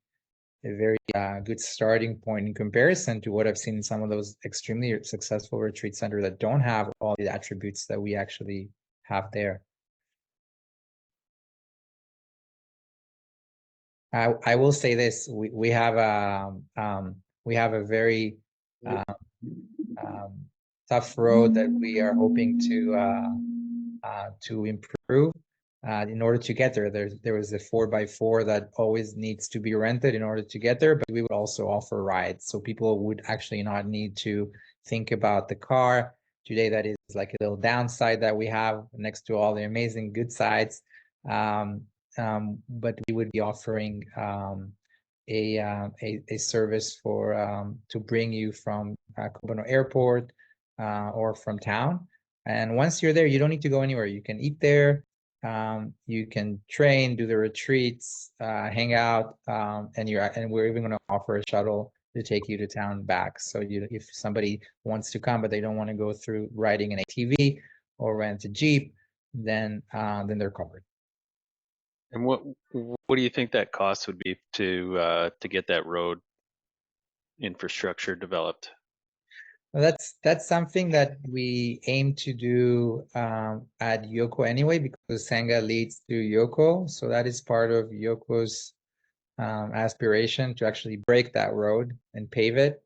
good starting point in comparison to what I've seen in some of those extremely successful retreat centers that don't have all the attributes that we actually have there. I will say this: we have a very tough road that we are hoping to improve. In order to get there, there was a 4x4 that always needs to be rented in order to get there, but we would also offer rides, so people would actually not need to think about the car. Today, that is like a little downside that we have next to all the amazing good sides. But we would be offering a service for to bring you from Kobono Airport or from town. And once you're there, you don't need to go anywhere. You can eat there, you can train, do the retreats, hang out, and we're even going to offer a shuttle to take you to town back. So if somebody wants to come but they don't want to go through riding an ATV or rent a Jeep, then they're covered. And what do you think that cost would be to get that road infrastructure developed? Well, that's something that we aim to do at Yoko anyway, because Sangha leads to Yoko. So that is part of Yoko's aspiration to actually break that road and pave it,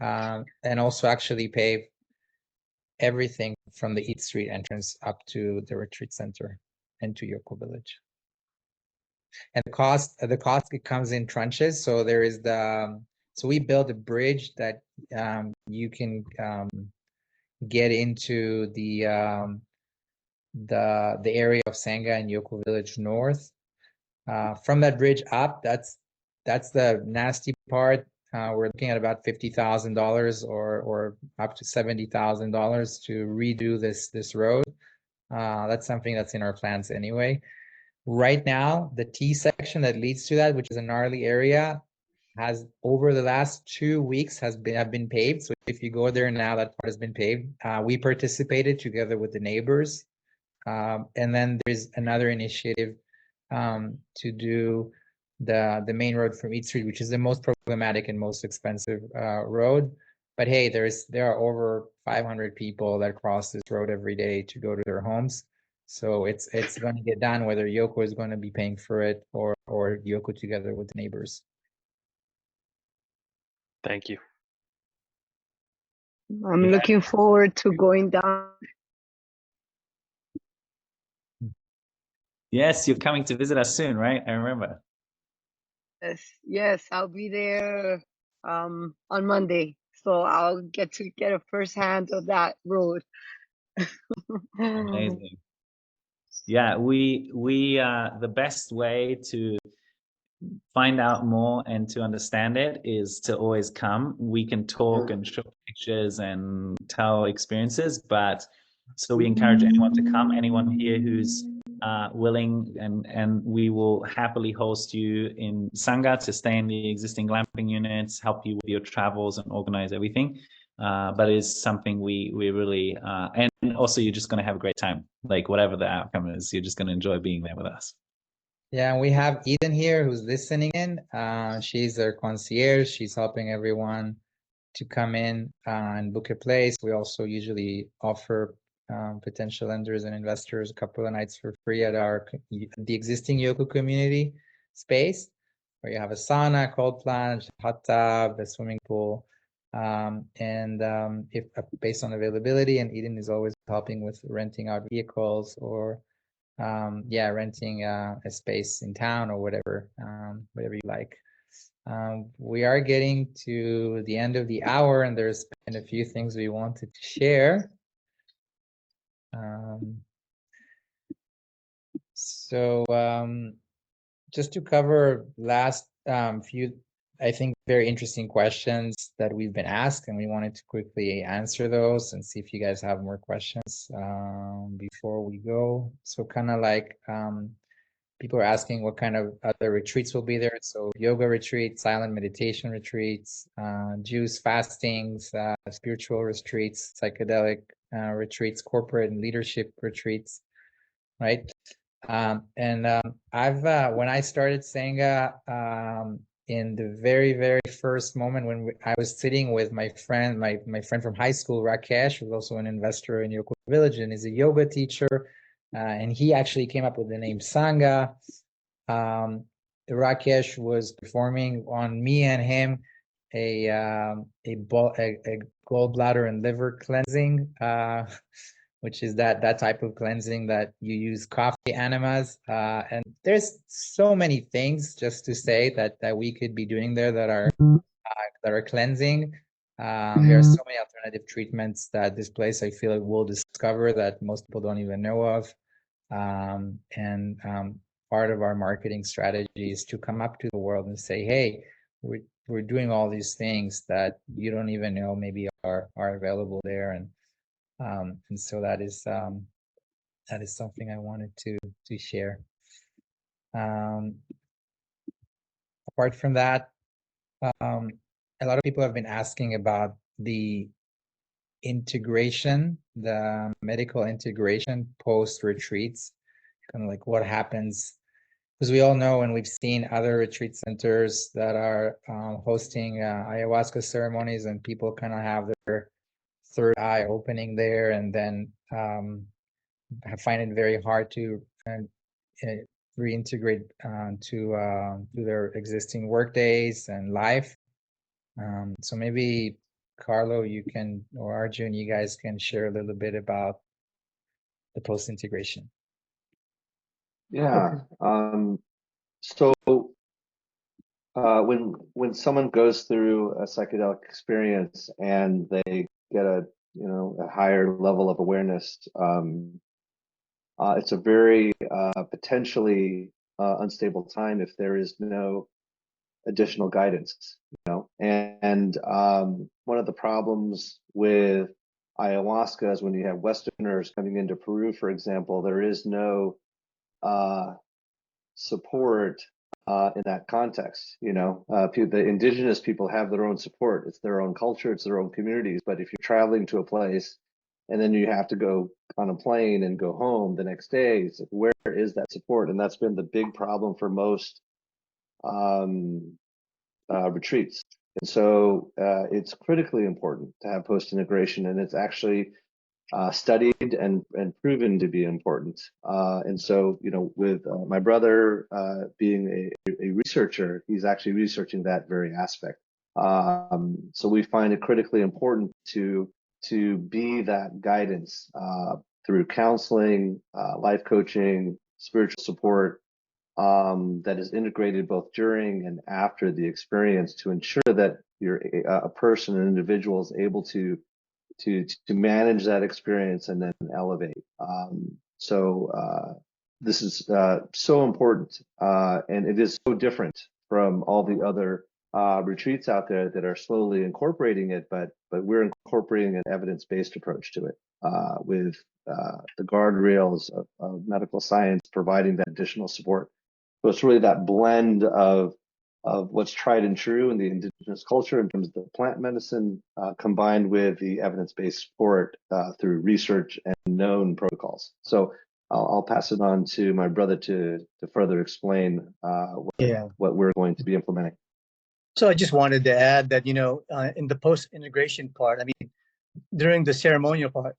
and also actually pave everything from the East Street entrance up to the retreat center and to YokoVillage. And the cost it comes in tranches. So there is so we built a bridge that you can get into the area of Sangha and YokoVillage North. From that bridge up, that's the nasty part. We're looking at about $50,000 or up to $70,000 to redo this road. That's something that's in our plans anyway. Right now, the T section that leads to that, which is a gnarly area, has over the last 2 weeks have been paved. So if you go there now, that part has been paved. We participated together with the neighbors, and then there's another initiative to do the main road from East Street, which is the most problematic and most expensive road. But hey, there are over 500 people that cross this road every day to go to their homes. So it's going to get done, whether Yoko is going to be paying for it or Yoko together with the neighbors. Thank you. I'm looking forward to going down. Yes, you're coming to visit us soon, right? I remember. Yes, I'll be there on Monday, so I'll get to get a first hand of that road. Amazing. Yeah, we the best way to find out more and to understand it is to always come. We can talk and show pictures and tell experiences, but so we encourage anyone to come, anyone here who's willing, and we will happily host you in Sangha to stay in the existing glamping units, help you with your travels and organize everything. But it's something we really, and also you're just going to have a great time. Like whatever the outcome is, you're just going to enjoy being there with us. Yeah, we have Eden here who's listening in. She's our concierge. She's helping everyone to come in and book a place. We also usually offer potential lenders and investors a couple of nights for free at the existing Yoko community space, where you have a sauna, cold plunge, hot tub, a swimming pool, and if based on availability. And Eden is always helping with renting out vehicles or renting a space in town or whatever you like. We are getting to the end of the hour, and there's been a few things we wanted to share. Just to cover last few, I think, very interesting questions that we've been asked, and we wanted to quickly answer those and see if you guys have more questions before we go. So kind of like people are asking what kind of other retreats will be there. So yoga retreats, silent meditation retreats, juice fastings, spiritual retreats, psychedelic retreats, corporate and leadership retreats, right? I've when I started Sangha, in the very first moment when I was sitting with my friend, my friend from high school, Rakesh, who's also an investor in YokoVillage and is a yoga teacher, and he actually came up with the name Sangha. Rakesh was performing on me and him a gallbladder and liver cleansing, which is that type of cleansing that you use coffee enemas. And there's so many things, just to say, that we could be doing there that are cleansing. There are so many alternative treatments that this place, I feel, will discover that most people don't even know of. Part of our marketing strategy is to come up to the world and say, hey, we're doing all these things that you don't even know maybe are available there. And so that is something I wanted to share. Apart from that, a lot of people have been asking about the integration, the medical integration post retreats, kind of like what happens, because we all know, and we've seen other retreat centers that are hosting ayahuasca ceremonies, and people kind of have their third eye opening there, and then find it very hard to reintegrate to their existing work days and life. So maybe Carlo, you can, or Arjun, you guys can share a little bit about the post integration. Yeah. So when someone goes through a psychedelic experience and they get a higher level of awareness, it's a very potentially unstable time if there is no additional guidance, and one of the problems with ayahuasca is when you have Westerners coming into Peru, for example, there is no support in that context. The indigenous people have their own support. It's their own culture, it's their own communities. But if you're traveling to a place and then you have to go on a plane and go home the next day, it's like, where is that support? And that's been the big problem for most retreats. And so it's critically important to have post-integration, and it's actually studied and proven to be important. And so, with my brother being a researcher, he's actually researching that very aspect. So we find it critically important to be that guidance through counseling, life coaching, spiritual support, that is integrated both during and after the experience, to ensure that you're a person, an individual, is able to manage that experience and then elevate. So this is so important, and it is so different from all the other retreats out there that are slowly incorporating it, but we're incorporating an evidence-based approach to it, with the guardrails of medical science providing that additional support. So it's really that blend of what's tried and true in the indigenous culture in terms of the plant medicine, combined with the evidence-based support through research and known protocols. So I'll pass it on to my brother to further explain what we're going to be implementing. So I just wanted to add that, in the post-integration part, I mean, during the ceremonial part,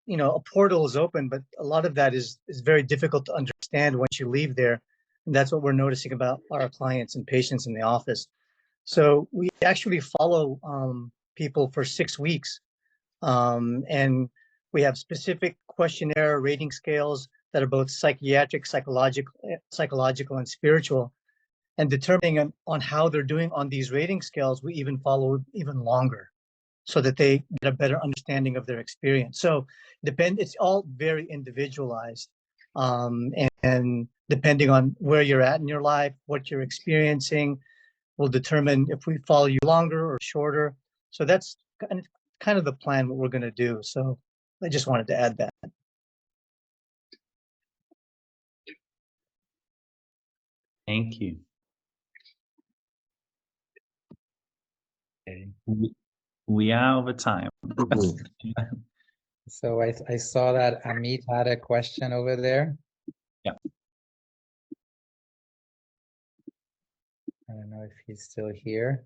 a portal is open, but a lot of that is very difficult to understand once you leave there. And that's what we're noticing about our clients and patients in the office. So we actually follow people for 6 weeks. And we have specific questionnaire rating scales that are both psychiatric, psychological, and spiritual. And determining on how they're doing on these rating scales, we even follow even longer, so that they get a better understanding of their experience. So it's all very individualized. And depending on where you're at in your life, what you're experiencing, will determine if we follow you longer or shorter. So that's kind of the plan, what we're going to do. So I just wanted to add that. Thank you. Okay. We are over time. So I saw that Amit had a question over there. Yeah. I don't know if he's still here.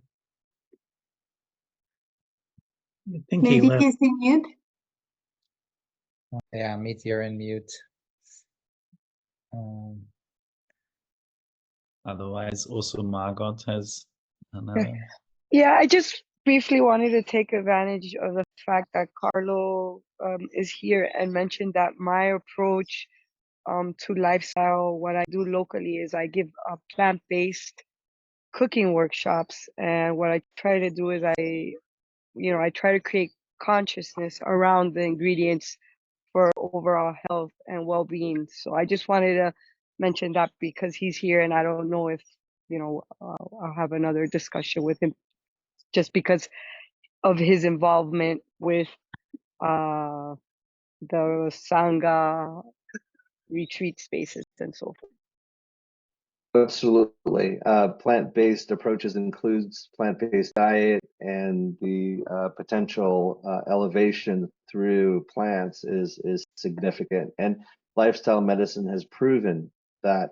I think he Maybe left. he's in mute. Yeah, Amit, you're in mute. Um, Otherwise, also Margot has another. Yeah, I just briefly wanted to take advantage of the fact that Carlo is here and mentioned that my approach to lifestyle, what I do locally is I give plant-based cooking workshops, and what I try to do is I try to create consciousness around the ingredients for overall health and well-being. So I just wanted to mention that because he's here, and I don't know if I'll have another discussion with him just because of his involvement with the Sangha retreat spaces and so forth. Absolutely. Plant-based approaches includes plant-based diet, and the potential elevation through plants is significant. And lifestyle medicine has proven that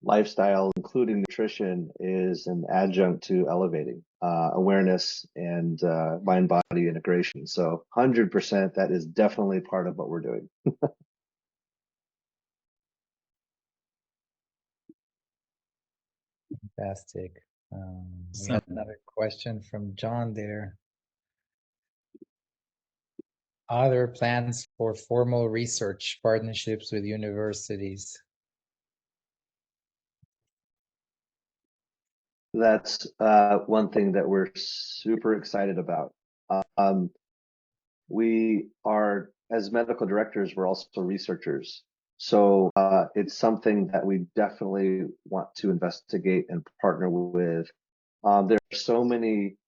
lifestyle, including nutrition, is an adjunct to elevating awareness and mind-body integration. So 100%, that is definitely part of what we're doing. Fantastic. We So- have another question from John there. Are there plans for formal research partnerships with universities? That's one thing that we're super excited about. We are, as medical directors, we're also researchers. So it's something that we definitely want to investigate and partner with. There are so many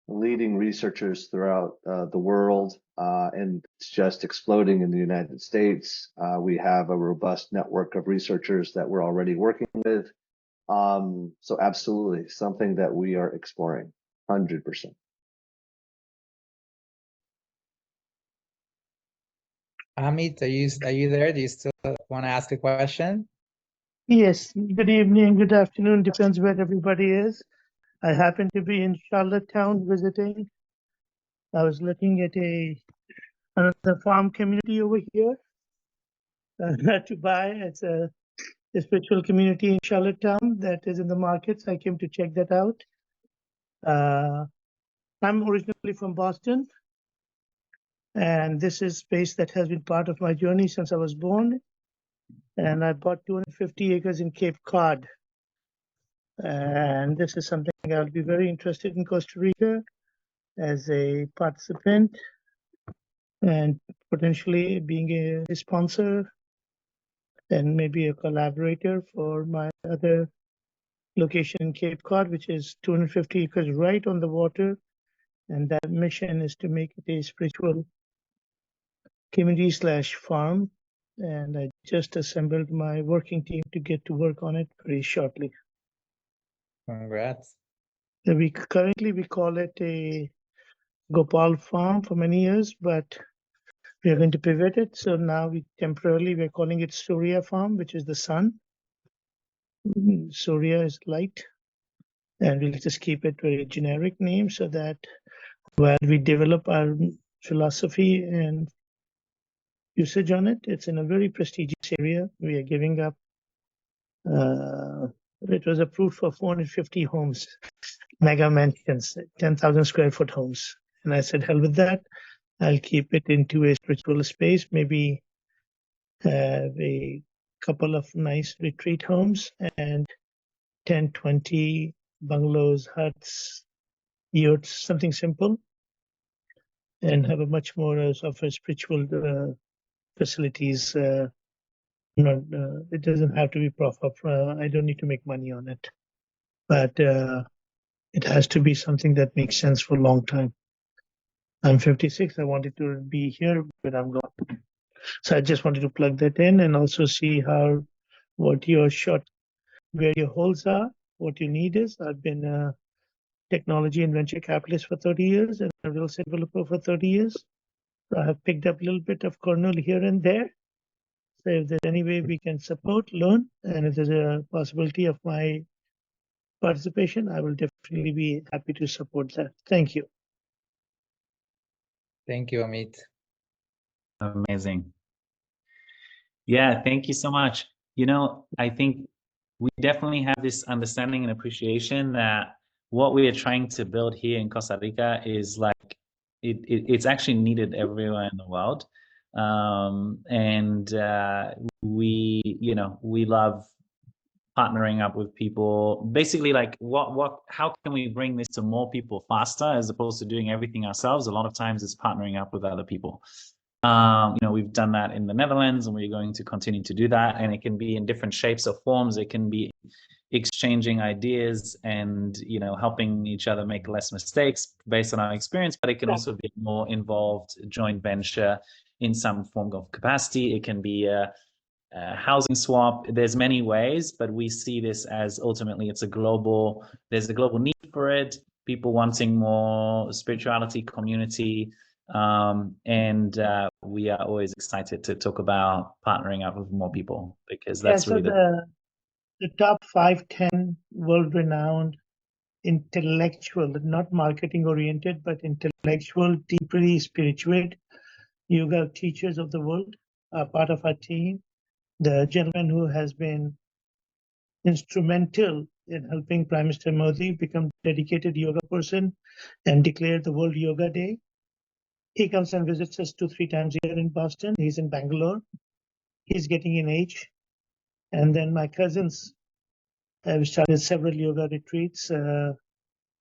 leading researchers throughout the world, and it's just exploding in the United States. We have a robust network of researchers that we're already working with. So absolutely something that we are exploring, 100%. Amit, are you there? Do you still want to ask a question? Yes, good evening, good afternoon, depends where everybody is. I happen to be in Charlottetown visiting. I was looking at another farm community over here to buy. It's a spiritual community in Charlottetown that is in the markets. I came to check that out. I'm originally from Boston, and this is space that has been part of my journey since I was born. And I bought 250 acres in Cape Cod. And this is something I'll be very interested in Costa Rica as a participant and potentially being a sponsor and maybe a collaborator for my other location in Cape Cod, which is 250 acres right on the water. And that mission is to make it a spiritual community/farm. And I just assembled my working team to get to work on it very shortly. Congrats. We call it a Gopal farm for many years, but we are going to pivot it. So now we're calling it Surya farm, which is the sun. Surya is light. And we'll just keep it very generic name so that while we develop our philosophy and usage on it, it's in a very prestigious area. We are giving up, it was approved for 450 homes, mega mansions, 10,000 square foot homes. And I said, hell with that. I'll keep it into a spiritual space, maybe have a couple of nice retreat homes and 10, 20 bungalows, huts, yurts, something simple, and have a much more of a spiritual facilities. It doesn't have to be profit. I don't need to make money on it, but it has to be something that makes sense for a long time. I'm 56. I wanted to be here, but I'm gone. So I just wanted to plug that in and also see what your where your holes are, what your need is. I've been technology and venture capitalist for 30 years and a real estate developer for 30 years. So I have picked up a little bit of kernel here and there. So if there's any way we can support, learn, and if there's a possibility of my participation, I will definitely be happy to support that. Thank you. Thank you, Amit. Amazing. Yeah, thank you so much. I think we definitely have this understanding and appreciation that what we are trying to build here in Costa Rica is like it's actually needed everywhere in the world. And we love partnering up with people. Basically, like how can we bring this to more people faster as opposed to doing everything ourselves? A lot of times it's partnering up with other people. We've done that in the Netherlands, and we're going to continue to do that. And it can be in different shapes or forms. It can be exchanging ideas and helping each other make less mistakes based on our experience. But it can also be more involved joint venture in some form of capacity. It can be a housing swap. There's many ways, but we see this as ultimately there's a global need for it. People wanting more spirituality, community. And we are always excited to talk about partnering up with more people, because that's really the top 5-10 world-renowned intellectual, not marketing oriented, but intellectual, deeply spiritual yoga teachers of the world are part of our team. The gentleman who has been instrumental in helping Prime Minister Modi become a dedicated yoga person and declare the World Yoga Day. He comes and visits us 2-3 times a year in Boston. He's in Bangalore. He's getting in age. And then my cousins have started several yoga retreats in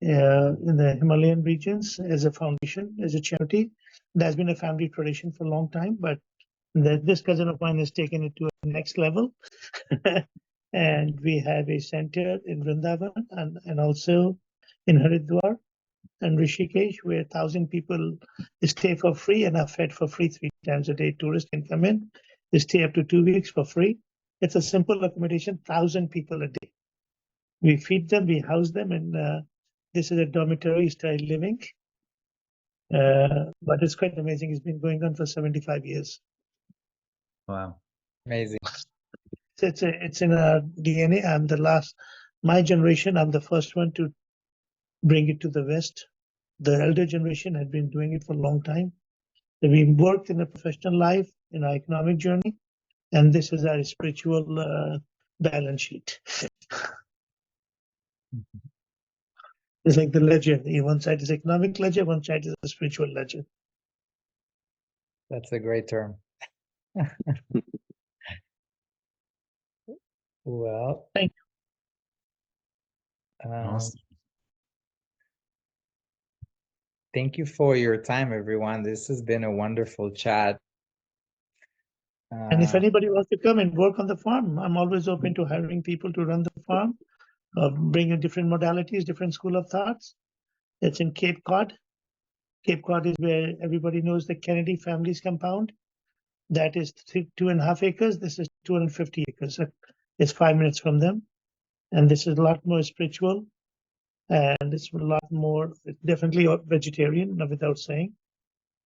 the Himalayan regions as a foundation, as a charity. There's been a family tradition for a long time, but this cousin of mine has taken it to a next level. And we have a center in Vrindavan and also in Haridwar and Rishikesh, where 1,000 people stay for free and are fed for free 3 times a day. Tourists can come in, they stay up to 2 weeks for free. It's a simple accommodation, 1,000 people a day. We feed them, we house them, and this is a dormitory style living. But it's quite amazing. It's been going on for 75 years. Wow. Amazing. It's in our DNA. I'm the last, my generation, I'm the first one to bring it to the West. The elder generation had been doing it for a long time. So we worked in a professional life, in our economic journey, and this is our spiritual balance sheet. It's like the ledger. One side is economic ledger, one side is a spiritual ledger. That's a great term. Well, thank you. Awesome. Thank you for your time, everyone. This has been a wonderful chat. And if anybody wants to come and work on the farm, I'm always open to hiring people to run the farm, bring in different modalities, different school of thoughts. It's in Cape Cod. Cape Cod is where everybody knows the Kennedy family's compound. That is 2.5 acres. This is 250 acres. It's 5 minutes from them. And this is a lot more spiritual. And it's a lot more, definitely vegetarian, without saying.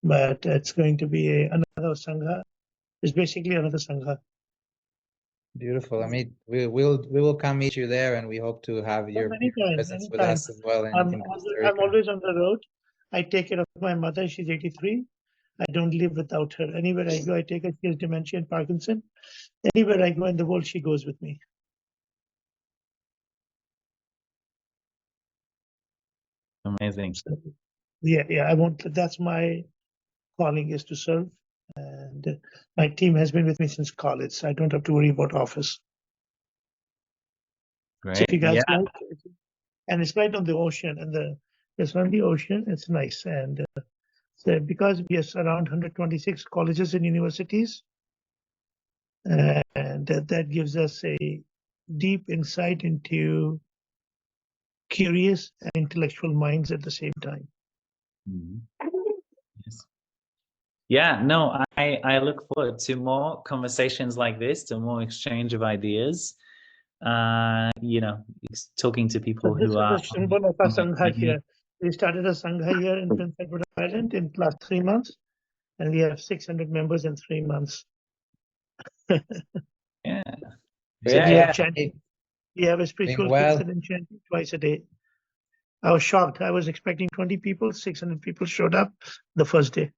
But it's going to be another Sangha. It's basically another Sangha. Beautiful. I mean, we will come meet you there, and we hope to have your presence with us as well. I'm always on the road. I take care of my mother. She's 83. I don't live without her. Anywhere I go, I take her. She has dementia and Parkinson. Anywhere I go in the world, she goes with me. Amazing. So, yeah. I want. That's my calling, is to serve. And my team has been with me since college, so I don't have to worry about office. Great. So if you guys like, and it's right on the ocean, and it's on the ocean. It's nice, and so because we have around 126 colleges and universities, and that gives us a deep insight into curious and intellectual minds at the same time. Mm-hmm. Yes. Yeah, no, I look forward to more conversations like this, to more exchange of ideas. Talking to people who are. This is the symbol of our Sangha here. We started a Sangha here in Prince Edward Island in the last 3 months. and we have 600 members in 3 months. Yeah. So Yeah, we yeah. have chanting. We have a spiritual well. kirtan and chanting twice a day. I was shocked. I was expecting 20 people. 600 people showed up the first day.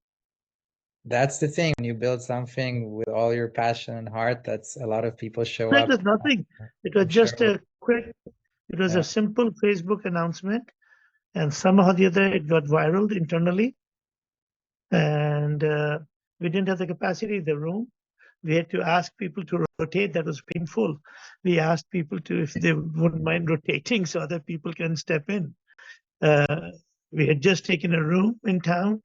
That's the thing. When you build something with all your passion and heart, that's a lot of people show That up. was nothing. It was I'm just sure. a quick. It was Yeah. a simple Facebook announcement, and somehow or the other it got viral internally. And we didn't have the capacity in the room. We had to ask people to rotate. That was painful. We asked people to, if they wouldn't mind rotating so other people can step in. We had just taken a room in town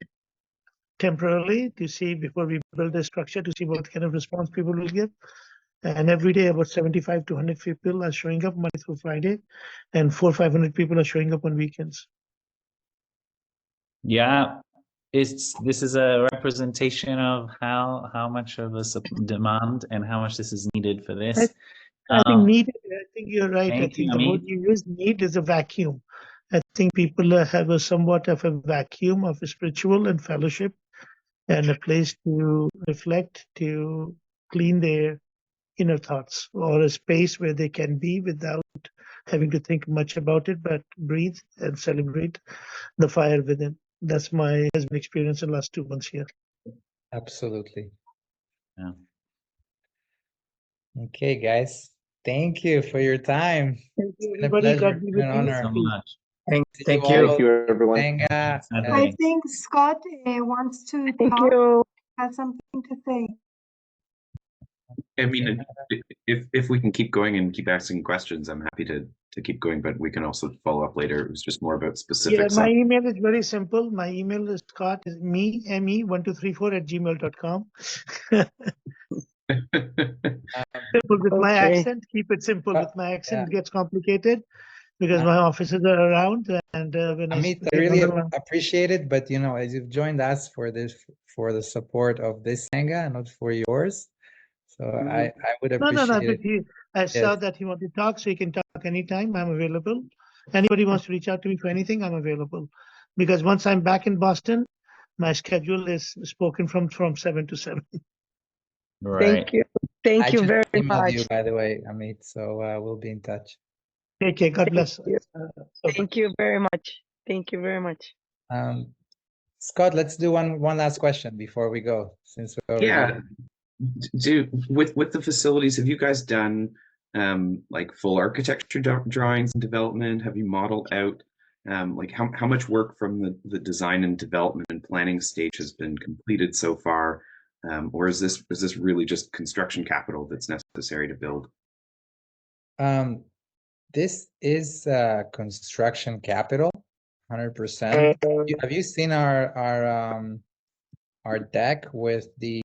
temporarily to see, before we build a structure, to see what kind of response people will give. And every day about 75 to 100 people are showing up Monday through Friday, and 400 or 500 people are showing up on weekends. Yeah, this is a representation of how much of a demand and how much this is needed for this. I think needed. I think you're right. I Thank you, think the word Amit. you use, need, is a vacuum. I think people have a somewhat of a vacuum of a spiritual and fellowship, and a place to reflect, to clean their inner thoughts, or a space where they can be without having to think much about it, but breathe and celebrate the fire within. That's my husband experience in the last 2 months here. Absolutely. Yeah. Okay, guys. Thank you for your time. Thank you, It's been a everybody. pleasure God be and with an you. Thank you so honor. much. See Thank all. you. Thank you, everyone. Senga, I Saturday. think Scott wants to Thank talk, you. has something to say. I mean, if we can keep going and keep asking questions, I'm happy to keep going, but we can also follow up later. It was just more about Yeah, specifics. my email is very simple. My email is Scott is me1234@gmail.com. Simple with my Okay. accent. Keep it simple with my accent. yeah. It gets complicated because my offices are around, and when Amit, I speak really on the line. appreciate it, but you know, as you've joined us for the support of this Senga, not for yours. So I would No, appreciate but it. I saw Yes. that he wanted to talk, so he can talk anytime. I'm available. Anybody wants to reach out to me for anything, I'm available. Because once I'm back in Boston, my schedule is spoken from 7 to 7. Right. Thank you. Thank I you just very emailed you, much. by the way, Amit. So we'll be in touch. Take care. God bless. you. Thank you very much. Thank you very much. Scott, let's do one last question before we go, since we're already Yeah. With the facilities, have you guys done like full architecture drawings and development? Have you modeled out like how much work from the design and development and planning stage has been completed so far? Or is this really just construction capital that's necessary to build? This is construction capital, 100%. Have you seen our deck with the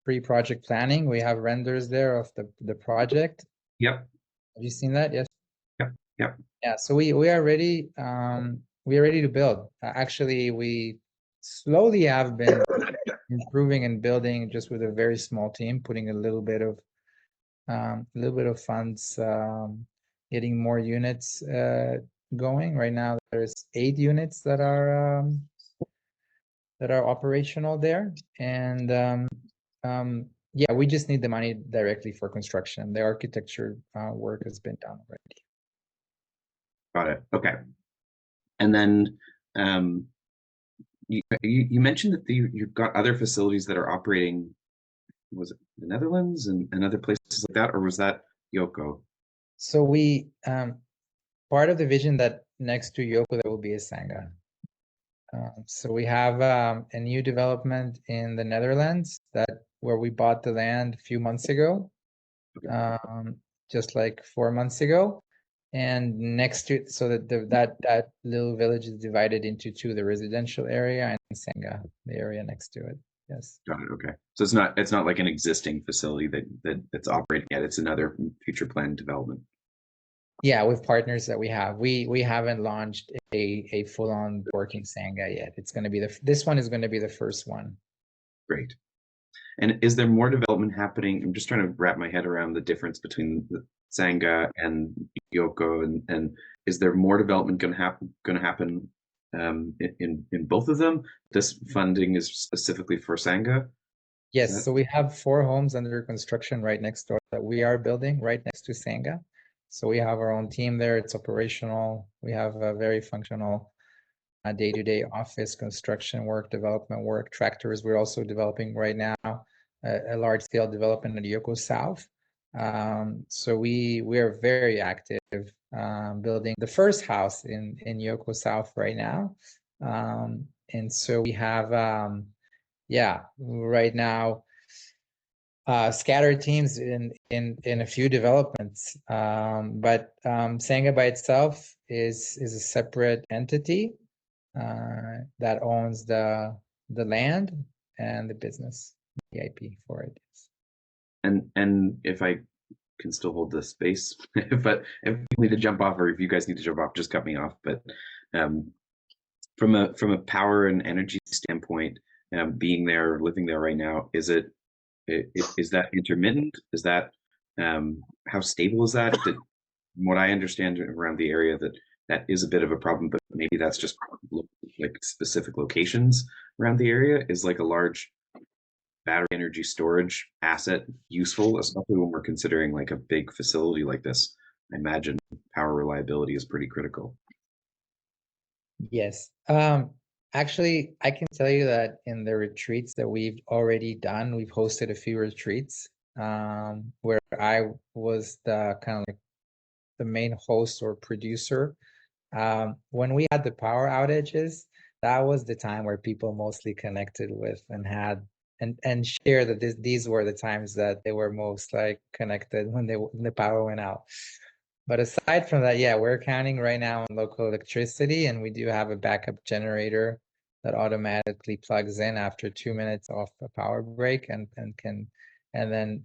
pre-project planning? We have renders there of the project. Yep. Have you seen that? Yes. Yep. Yeah. So we are ready. We are ready to build. Actually, we slowly have been improving and building just with a very small team, putting a little bit of funds, getting more units going. Right now, there's 8 units that are operational there, and yeah, we just need the money directly for construction. The architecture work has been done already. Got it. Okay. And then you mentioned that you've got other facilities that are operating. Was it the Netherlands and other places like that, or was that Yoko? So we part of the vision that next to Yoko there will be a Sangha. So we have a new development in the Netherlands where we bought the land a few months ago, just like 4 months ago, and next to it, so that little village is divided into 2: the residential area and Sangha, the area next to it. Yes. Got it. Okay. So it's not like an existing facility that's operating yet. It's another future planned development. Yeah, with partners that we have. We haven't launched a full-on working Sangha yet. It's going to be this one is going to be the first one. Great. And is there more development happening? I'm just trying to wrap my head around the difference between the Sangha and Yoko, and is there more development going to happen in both of them. This funding is specifically for Sangha. Yes, so we have 4 homes under construction right next door that we are building right next to Sangha. So we have our own team there. It's operational. We have a very functional day-to-day office construction work, development work, tractors. We're also developing right now a large-scale development at Yoko South. So we are very active building the first house in Yoko South right now. And so we have right now scattered teams in a few developments, but Sangha by itself is a separate entity that owns the land and the business, the IP for it. And if I can still hold the space, but if you need to jump off, or if you guys need to jump off, just cut me off. But from a power and energy standpoint, being there, living there right now, is that intermittent? Is that how stable is that? From what I understand around the area, that is a bit of a problem, but maybe that's just like specific locations around the area. Is like a large battery energy storage asset useful, especially when we're considering like a big facility like this? I imagine power reliability is pretty critical. Yes. Actually, I can tell you that in the retreats that we've already done, we've hosted a few retreats where I was the kind of like the main host or producer. When we had the power outages, that was the time where people mostly connected with and had and shared that these were the times that they were most like connected when the power went out. But aside from that, yeah, we're counting right now on local electricity, and we do have a backup generator that automatically plugs in after 2 minutes off a power break and then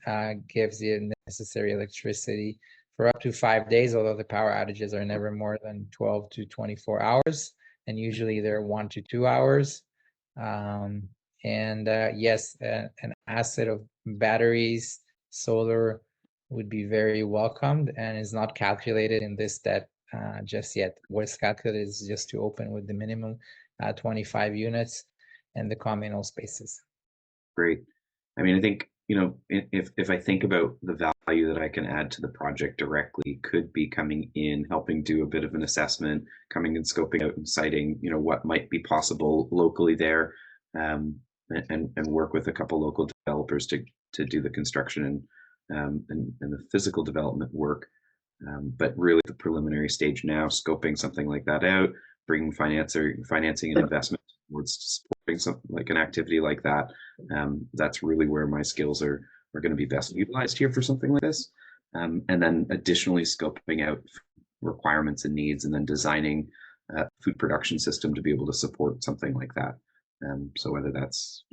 gives you necessary electricity for up to 5 days, although the power outages are never more than 12 to 24 hours, and usually they're 1 to 2 hours. Yes, an asset of batteries, solar would be very welcomed and is not calculated in this debt just yet. What's calculated is just to open with the minimum 25 units and the communal spaces. Great. I mean, I think, if I think about the value that I can add to the project directly, could be coming in, helping do a bit of an assessment, coming and scoping out and citing, what might be possible locally there, and work with a couple local developers to do the construction and the physical development work. But really the preliminary stage now, scoping something like that out, bringing financing and investment towards supporting something like an activity like that. That's really where my skills are going to be best utilized here for something like this. And then additionally scoping out requirements and needs, and then designing a food production system to be able to support something like that. So whether that's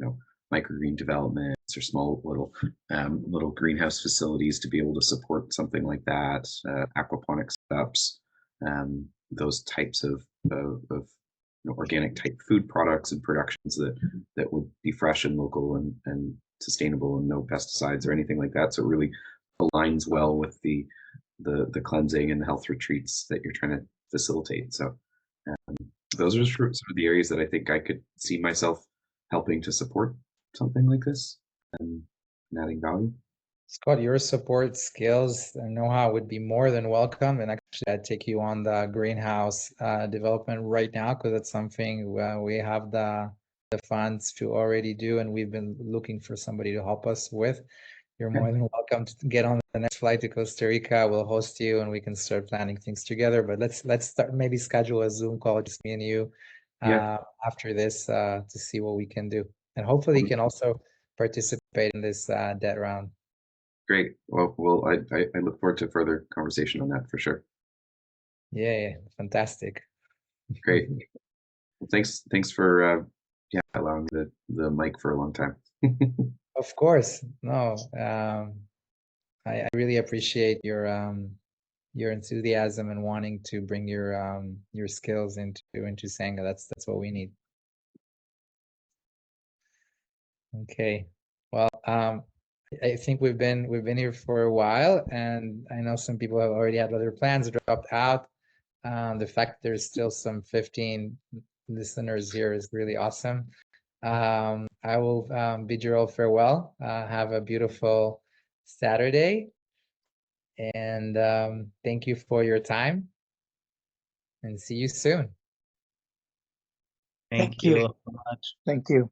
microgreen developments or small little greenhouse facilities to be able to support something like that, aquaponic setups, those types of organic type food products and productions that would be fresh and local and sustainable and no pesticides or anything like that. So it really aligns well with the cleansing and the health retreats that you're trying to facilitate. So those are sort of the areas that I think I could see myself helping to support something like this and adding value. Scott, your support skills and know-how would be more than welcome. And actually, I'd take you on the greenhouse development right now, because that's something we have the funds to already do, and we've been looking for somebody to help us with. You're more than welcome to get on the next flight to Costa Rica. We'll host you, and we can start planning things together. But let's start, maybe schedule a Zoom call, just me and you, after this to see what we can do, and hopefully you can also participate in this debt round. Great. Well, I look forward to further conversation on that for sure. Yeah, fantastic. Great. Well, thanks for allowing the mic for a long time. Of course. No, I really appreciate your enthusiasm and wanting to bring your skills into Sangha. That's what we need. Okay. Well, I think we've been here for a while, and I know some people have already had other plans, dropped out. The fact there's still some 15 listeners here is really awesome. I will bid you all farewell. Have a beautiful Saturday. And thank you for your time. And see you soon. Thank you so much. Thank you.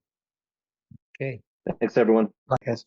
Okay. Thanks, everyone. Bye, guys.